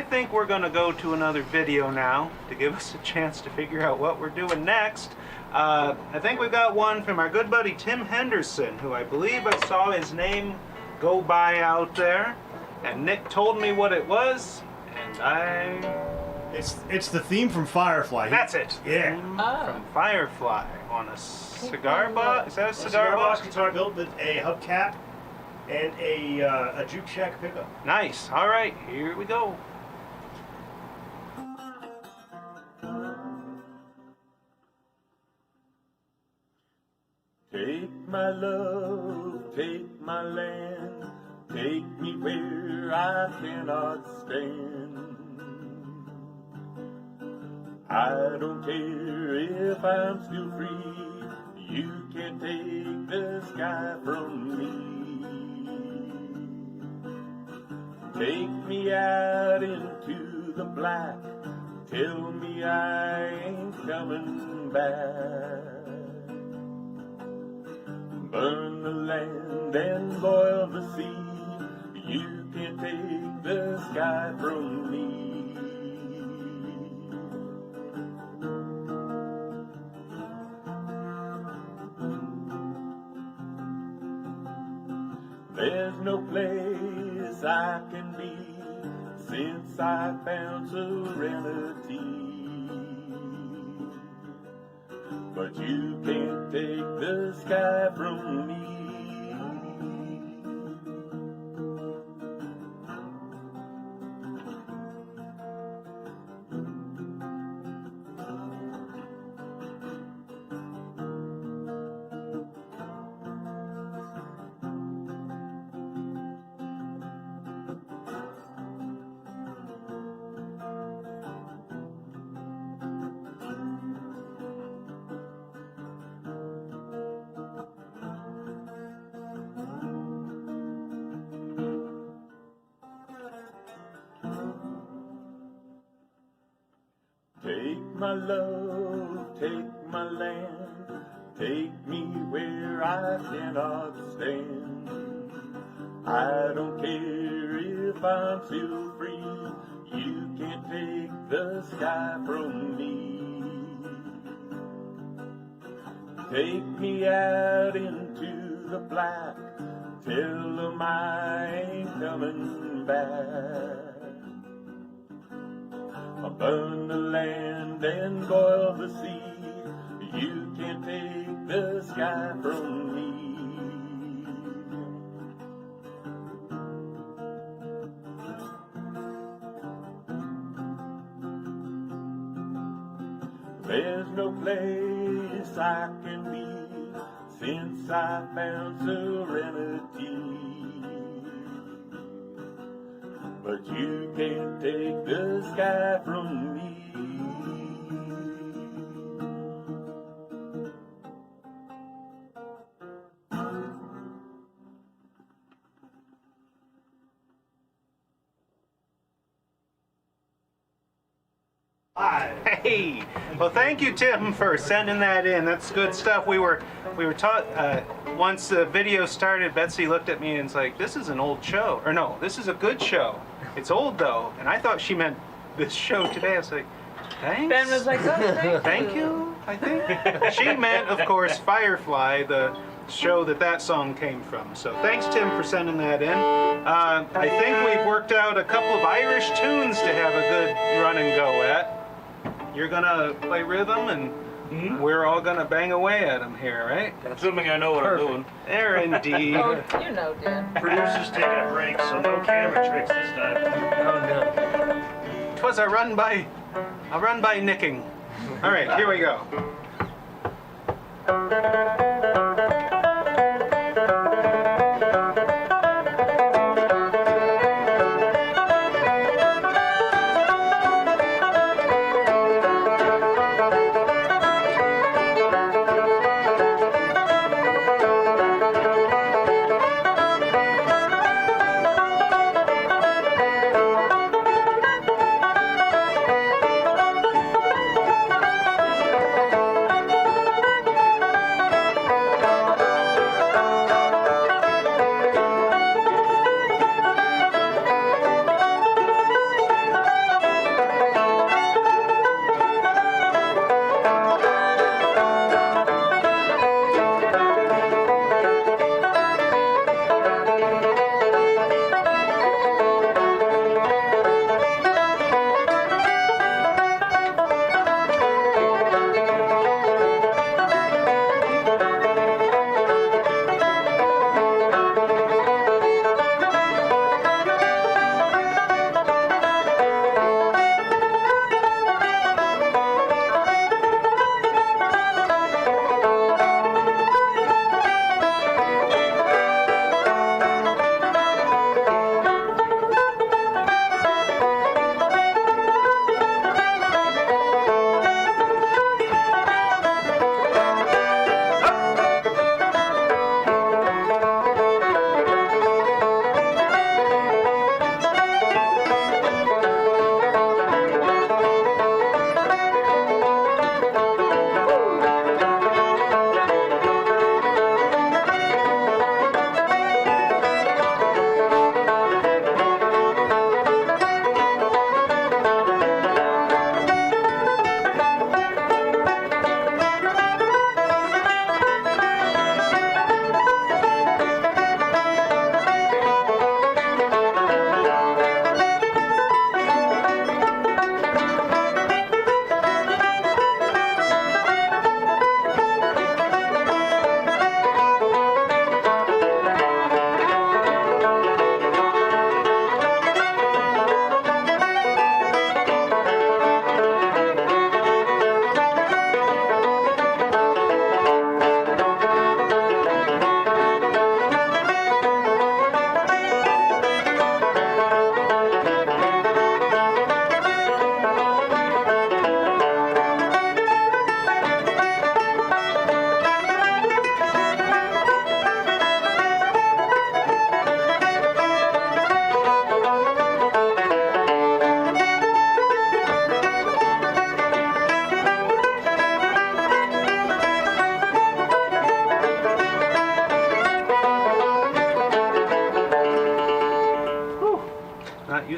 think we're going to go to another video now to give us a chance to figure out what we're doing next. I think we've got one from our good buddy Tim Henderson, who I believe I saw his name go by out there. And Nick told me what it was, and It's the theme from Firefly. That's it. Yeah. From Firefly on a cigar box. Is that a cigar box? Guitar built with a hubcap and a juke shack pickup. Nice. All right, here we go. Take my love, take my land, take me where I cannot stand. I don't care if I'm still free, you can't take the sky from me. Take me out into the black, tell me I ain't coming back. Burn the land and boil the sea, you can't take the sky from me. There's no place I can be since I found serenity. But you can't take the sky from me. Take my love, take my land, take me where I cannot stand. I don't care if I'm still free, you can't take the sky from me. Take me out into the black, tell them I ain't coming back. Burn the land and boil the sea, you can't take the sky from me. There's no place I can be since I found serenity. But you can't take the sky from me. Hey, well, thank you, Tim, for sending that in. That's good stuff. We were taught once the video started. Betsy looked at me and was like, "This is an old show," or no, "This is a good show. It's old though." And I thought she meant this show today. I was like, "Thanks." Ben was like, "Oh, Thank you." I think she meant, of course, Firefly, the show that song came from. So thanks, Tim, for sending that in. I think we've worked out a couple of Irish tunes to have a good run and go at. You're gonna play rhythm, and we're all gonna bang away at them here, right? Assuming I know what I'm doing. There, indeed. oh, you know, Dan." Producer's taking a break, so no camera tricks this time. Oh no. 'Twas a run by nicking. All right, here we go.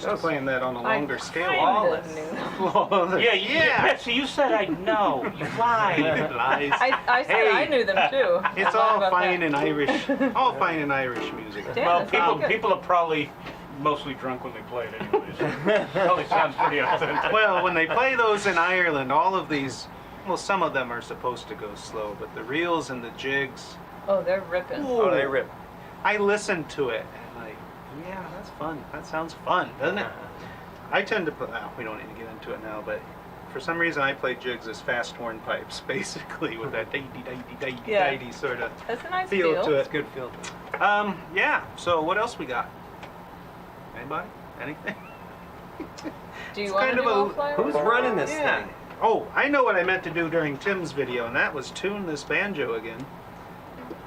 used to playing that on a longer scale. Kind of knew. Flawless. Yeah. Betsy, you said I know. You lied. Lies. I said I knew them too. It's I all lied about fine that. in Irish. All fine in Irish music. Damn, Well, that sounds good. people are probably mostly drunk when they play it anyways. Probably sounds pretty authentic. Well, when they play those in Ireland, all of these, well, some of them are supposed to go slow, but the reels and the jigs, Oh, they're ripping. Ooh. Oh, they rip. I listen to it and like, yeah, that's fun. That sounds fun, doesn't it? I tend to play, well, we don't need to get into it now, but for some reason I play jigs as fast hornpipes, basically, with that day-dee sort of That's a nice feel feel. to It's it. good feel. Yeah, so what else we got? Anybody? Anything? Do you It's want to kind do of a- all fly? Who's running this Yeah. thing? Oh, I know what I meant to do during Tim's video, and that was tune this banjo again.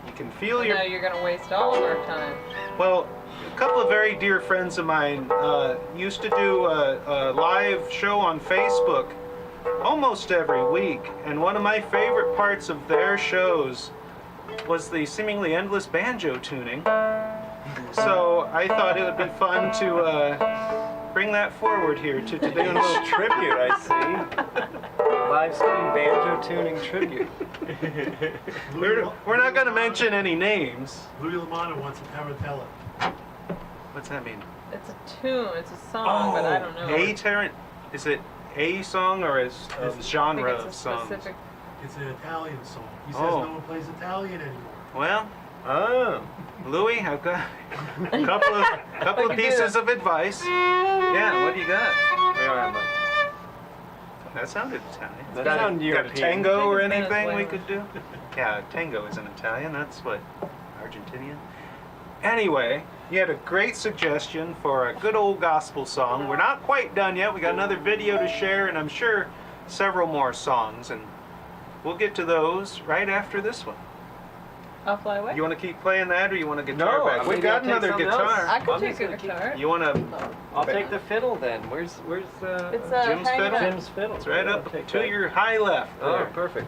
You can feel I your... know you're gonna waste all of our time. Well, a couple of very dear friends of mine used to do a live show on Facebook almost every week, and one of my favorite parts of their shows was the seemingly endless banjo tuning. So I thought it would be fun to bring that forward here to Doing a today's little tribute, I see. Live stream banjo tuning tribute. We're not going to mention any names. Louis Lamont wants a tarantella. What's that mean? It's a tune, it's a song, but I don't know. A tarrant? Is it a song or is a I think genre it's of a songs? specific. It's an Italian song. He says Oh. no one plays Italian anymore. Well, Oh. Louis, I've got a couple of I can do pieces that. of advice. Yeah, what do you got? We don't have much. That sounded Italian. That Got a- sounds Got a European. tango or I think it's anything we Venezuelan. could do? Yeah, tango isn't Italian. That's what, Argentinian? Anyway, you had a great suggestion for a good old gospel song. We're not quite done yet. We got another video to share, and I'm sure several more songs, and we'll get to those right after this one. I'll fly away. You want to keep playing that, or you want a guitar No, back? I'm We've gonna got take another something guitar. else. I could I'm take just a gonna keep- guitar. You want to? I'll take the fiddle then. Where's It's Jim's hanging fiddle? up. Jim's fiddle? It's right I'll up take to that. your high left. Oh, There. perfect.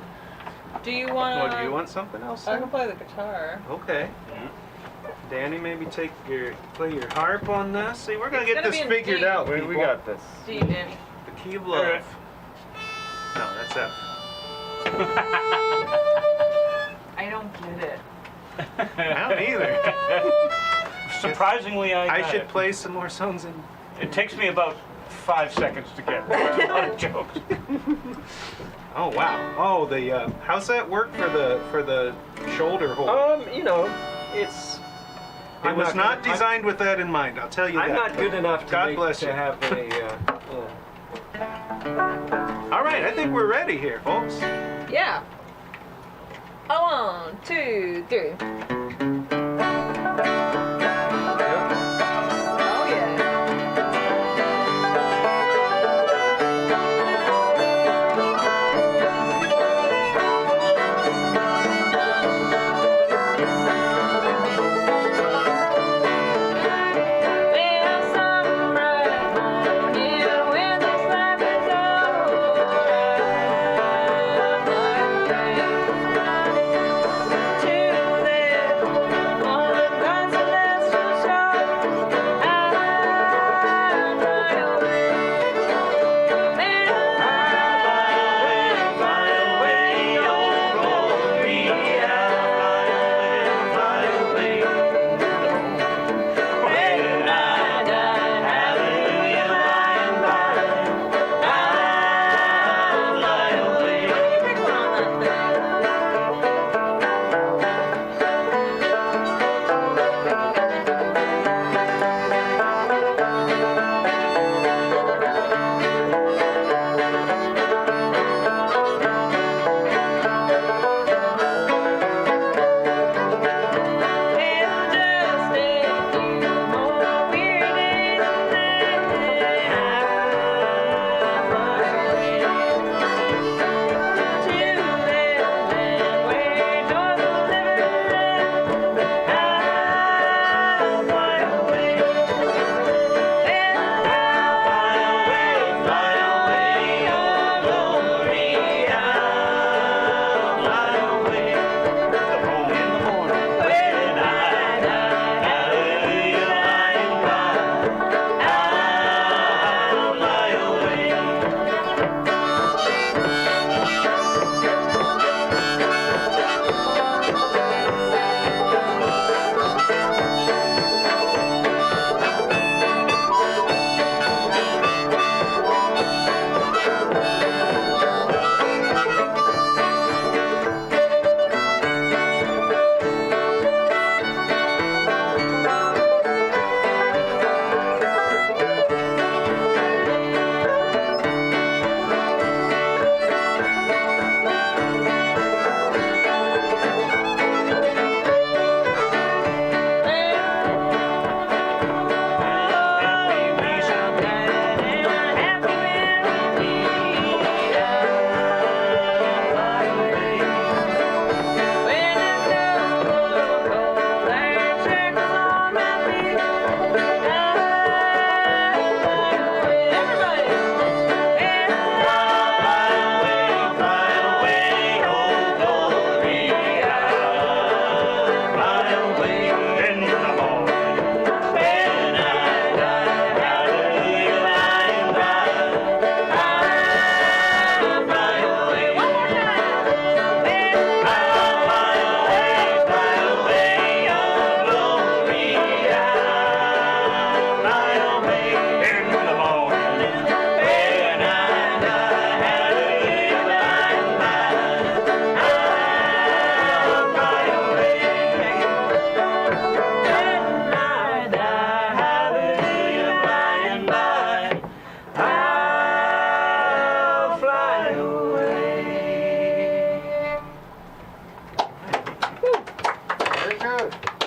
Do you want Oh, do you want something else? I Sir? can play the guitar. Okay. Danny, maybe play your harp on this. See, we're gonna It's get gonna this be in figured D. out. We people. got this. D, Danny. The key of love. Alright. No, that's F. I don't get it. I don't either. Surprisingly, I got should it. play some more songs in. It takes me about 5 seconds to get it. A lot of jokes. Oh wow. Oh, the how's that work for the shoulder hold? You know, it's. it was not designed with that in mind. I'll tell you I'm that. not good enough to, God bless you. have a. All right, I think we're ready here, folks. Yeah. A 1, 2, 3. Oh yeah. There's some bright morning when this life is over. To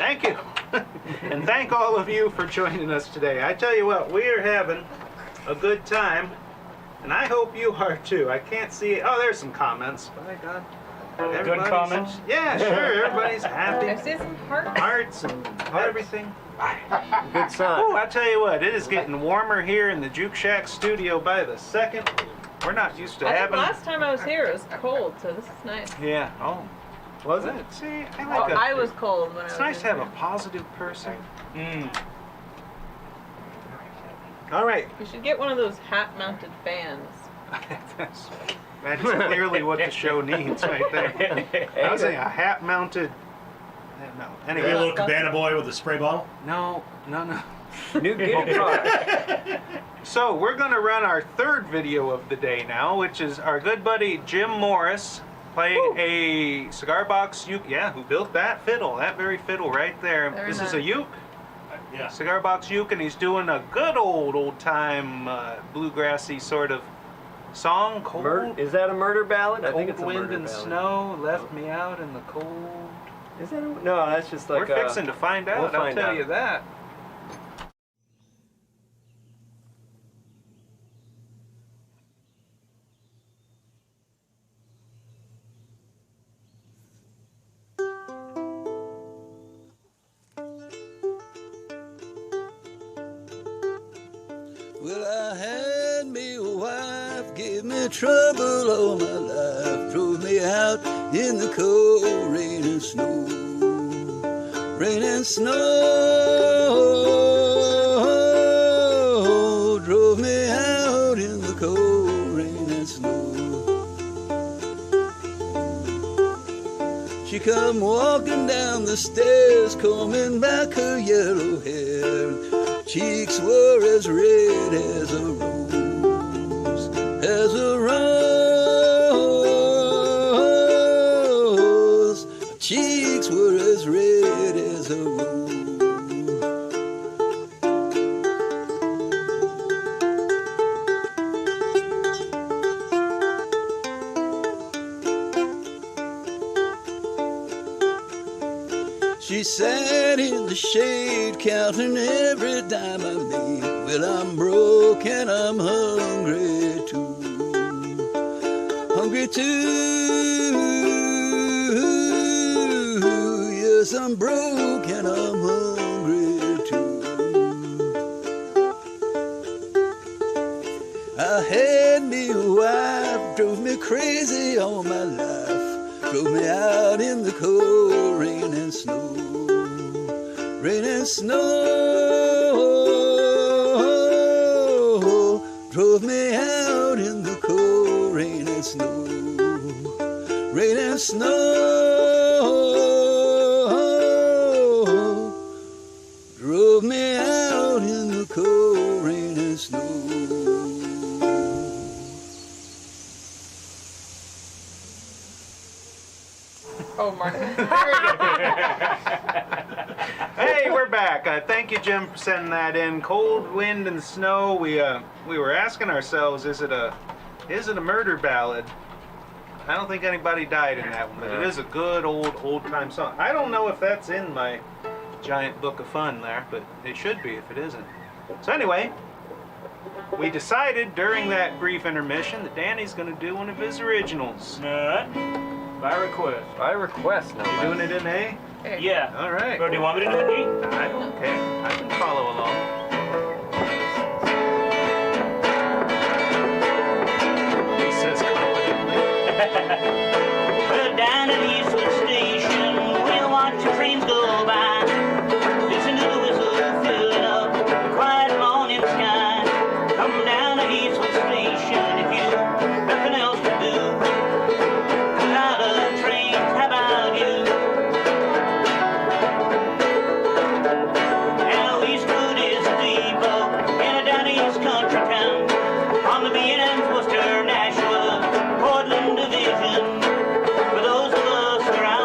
Thank you. And thank all of you for joining us today. I tell you what, we are having a good time, and I hope you are too. I can't see it. Oh, there's some comments. By God. Good comments? Yeah, sure. Everybody's happy. I see some hearts. Hearts and everything. Good sign. Ooh, I tell you what, it is getting warmer here in the Juke Shack studio by the second. We're not used to I think having. last time I was here it was cold, so this is nice. Yeah. Oh. Was it? Good. See, I Well, like I was cold when I was It's nice in to have here. a positive person. All right. You should get one of those hat-mounted fans. That's clearly what the show needs right there. I was saying a hat-mounted. No. Maybe a Anyway. little cabana boy with a spray bottle. No. New Gitty product. So we're going to run our third video of the day now, which is our good buddy Jim Morris playing a cigar box uke. Yeah, who built that fiddle? That very fiddle right there. Very This is nice. a uke. Yeah. Cigar box uke, and he's doing a good old time bluegrassy sort of song. Cold, Is that a murder ballad? I cold think it's a wind murder and ballad. snow left me out in the cold. Is that a, no, that's just like We're fixing to find out. we'll I'll find tell out. you that. Well, I had me a wife, gave me trouble all my life, drove me out in the cold rain and snow. Rain and snow drove me out in the cold rain and snow. She come walking down the stairs, combing back her yellow hair. Cheeks were as red as a rose, as a rose. Cheeks were as red as a rose. She sat in the shade, counting every dime I made. Well, I'm broke and I'm hungry too. Hungry too. Yes, I'm broke and I'm hungry too. I had me a wife, drove me crazy all my life. Drove me out in the cold rain and snow. Rain and snow drove me out in the cold rain and snow. Rain and snow drove me out in the cold rain and snow. Oh, Mark. Hey, we're back. Thank you, Jim, for sending that in. Cold wind and snow. We were asking ourselves, is it a murder ballad? I don't think anybody died in that one, but it is a good old time song. I don't know if that's in my giant book of fun there, but it should be if it isn't. So anyway, we decided during that brief intermission that Danny's going to do one of his originals. By request. By request, no. You doing it in A? Yeah. All right. Or do you want me to do it in G? I don't care. I can follow along. He says confidently. Well, down at Eastwood Station, we'll watch the trains go by. Listen to the whistle filling up the quiet morning sky. Come down to Eastwood Station if you've nothing else to do. Come out of the trains, how about you? Now Eastwood is a depot in a down east country town. On the B&M's Worcester, Nashua, Portland Division. For those of us around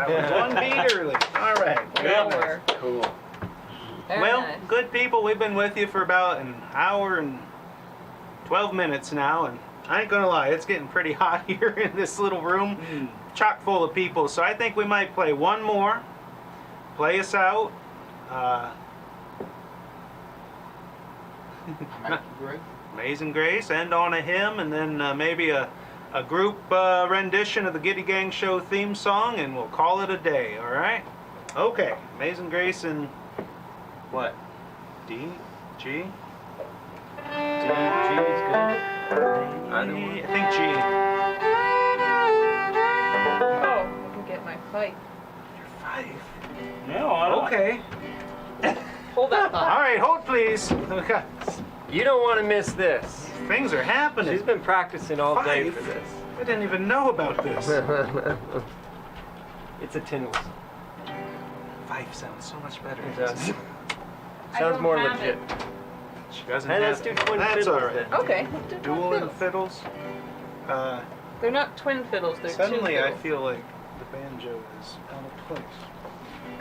That was one beat early. All right. Lower. Cool. Very Well, nice. good people, we've been with you for about an hour and 12 minutes now, and I ain't gonna lie, it's getting pretty hot here in this little room, chock full of people. So I think we might play one more, play us out. Amazing Grace, end on a hymn, and then maybe a group rendition of the Gitty Gang Show theme song, and we'll call it a day, all right? Okay, Amazing Grace in what? D? G? G is good. Either one. I think G. Oh, I can get my pipe. Five. No, I don't. Okay. Hold that thought. All right, hold please. Okay. You don't want to miss this. Things are happening. She's been practicing all day Five. for this. I didn't even know about this. It's a tin whistle. Five sounds so much better. It does. I Sounds don't more have legit. it. She doesn't Hey, have let's do it. twin That's fiddles all right. then. Okay, let's do twin Dual and fiddles. fiddles. They're not twin fiddles, they're Suddenly two I fiddles. feel like the banjo is out of place.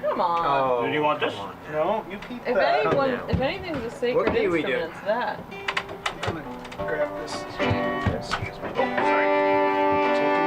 Come on. Oh, Do you want this? come on. No, you keep If that. anyone, down. if anything's a sacred What key we instrument, do? it's that. I'm gonna grab this. Excuse me. Oh, sorry.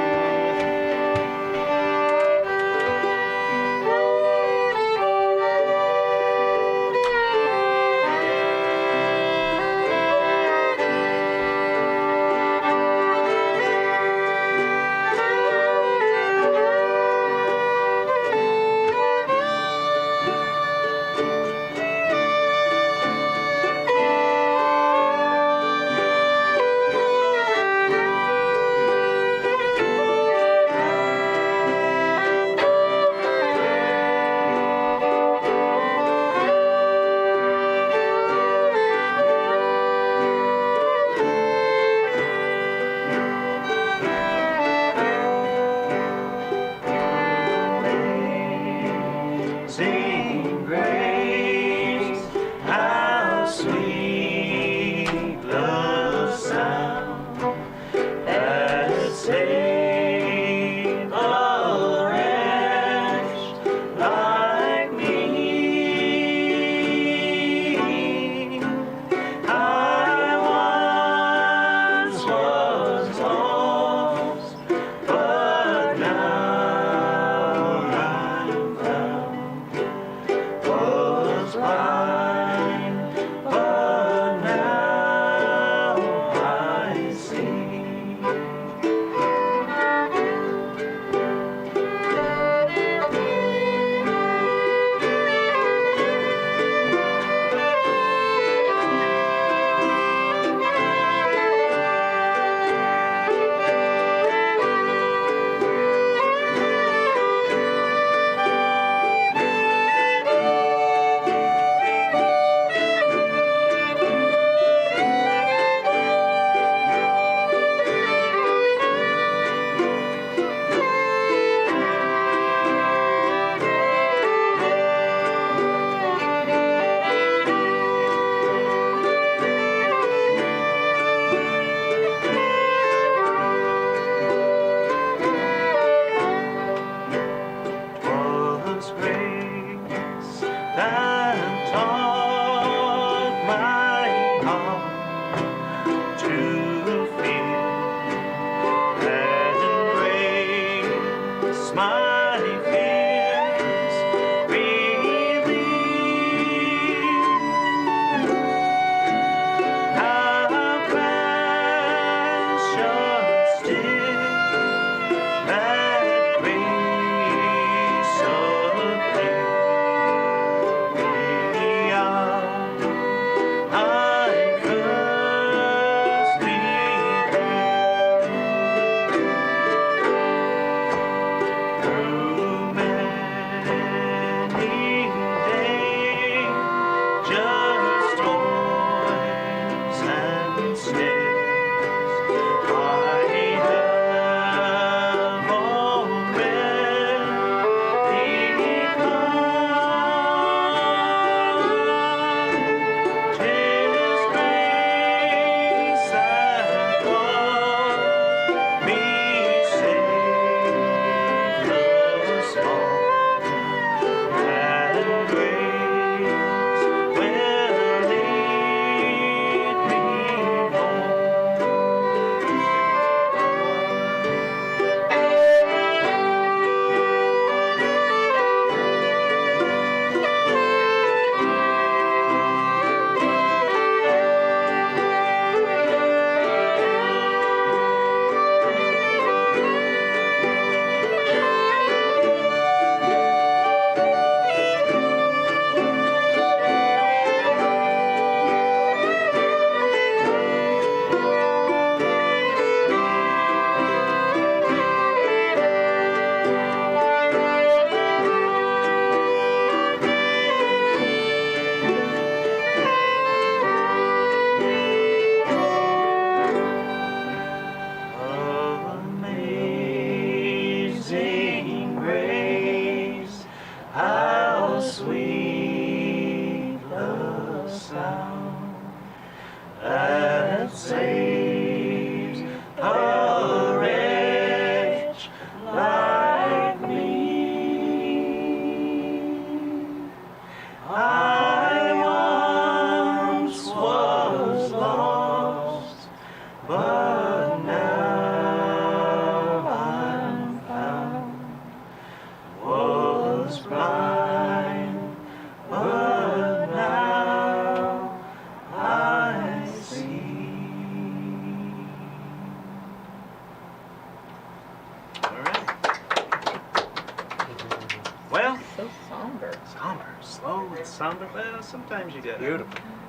So somber. Somber, slow and somber. Well, sometimes you gotta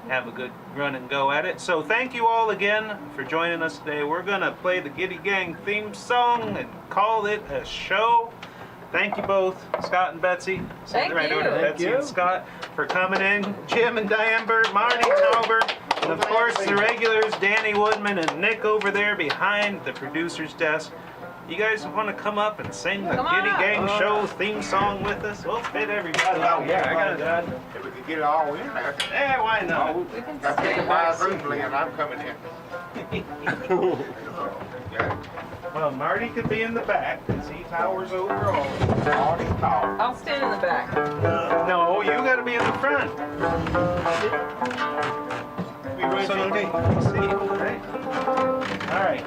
have a good run and go at it. So thank you all again for joining us today. We're gonna play the Gitty Gang theme song and call it a show. Thank you both, Scott and Betsy. Thank Right you. over to Thank Betsy you. and Scott for coming in. Jim and Diane Bird, Marty Tauber, and of course the regulars, Danny Woodman and Nick over there behind the producer's desk. You guys want to come up and sing the Come on Gitty up. Gang Show theme song with us? We'll fit everybody out. Yeah, I got that. If we could get it all in there. Yeah, why not? We can Got to take a sing. wide room, and I'm coming in. Yeah. Well, Marty could be in the back because he towers over all. Marty tall. I'll stand in the back. No, you got to be in the front. So you can see, right? All right.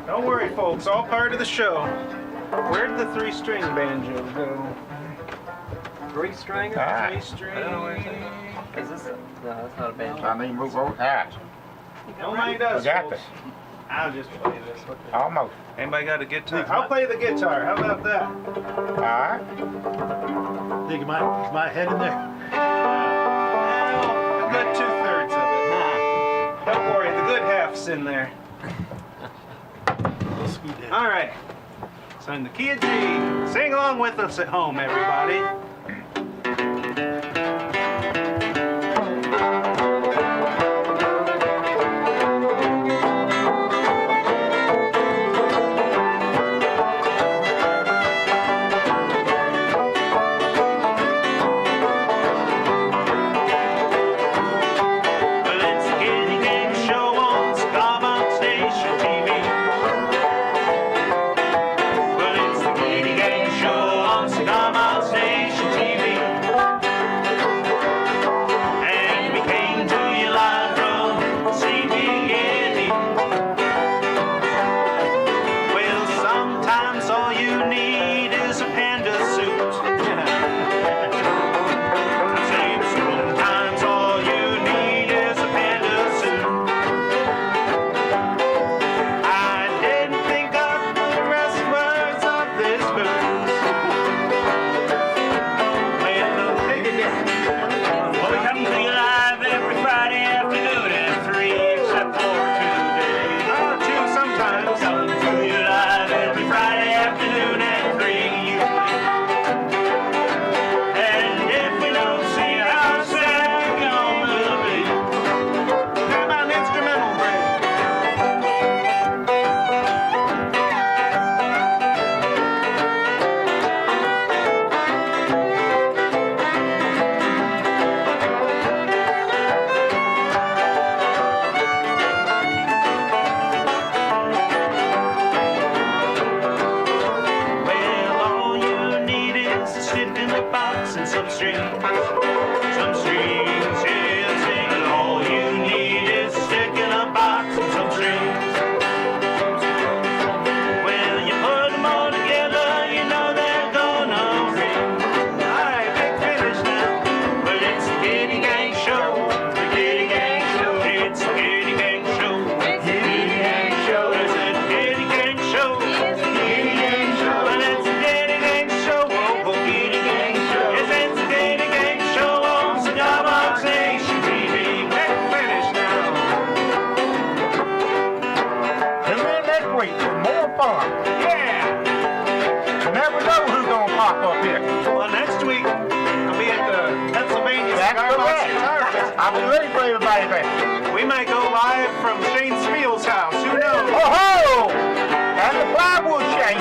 Don't worry, folks. All part of the show. Where'd the three-string banjo go? Three-string? Ah. Three-string. Is this no, that's not a banjo. I need to move over that. No, mine does, We got folks. this. I'll just play this. Almost. Anybody got a guitar? I'll play the guitar. How about that? All right. Think is my head in there? Well, a good 2/3 of it. Don't worry, the good half's in there. All right. So in the key of G, sing along with us at home, everybody. Well, it's the Gitty Gang Show on Cigar Station TV. Well, it's the Gitty Gang Show on Cigar Station TV. And we came to you live from CBNE. Well, sometimes all you need is a panda suit. Sometimes all you need is a panda suit. I didn't think of the rest words of this blues. Well, we come to you live every Friday afternoon at 3, except for Tuesday. Oh, 2 sometimes. Come to you live every Friday afternoon at 3 usually. And if we don't see how sad we're gonna be, how about an instrumental break? Well, all you need is a stick in the box and some strings. Some strings, yes, and all you need is a stick in a box and some strings. Well, you put them all together, you know they're gonna ring. Alright, big finish now. Well, it's the Gitty Gang Show. The Gitty Gang Show. It's the Gitty Gang Show. It's the Gitty Gang Show. It's the Gitty Gang Show. It's the Gitty Gang Show. Well, it's the Gitty Gang Show. Oh, Gitty Gang Show. Yes, it's the Gitty Gang Show on Cigar Station TV. Big finish now. Come in next week for more fun. Yeah. You never know who's gonna pop up here. Well, next week I'll be at the Pennsylvania That's Cigar Box correct. Guitar Festival. I'll be ready for everybody there. We might go live from Shane Spiel's house. Who knows? Oh ho! And the plywood chain.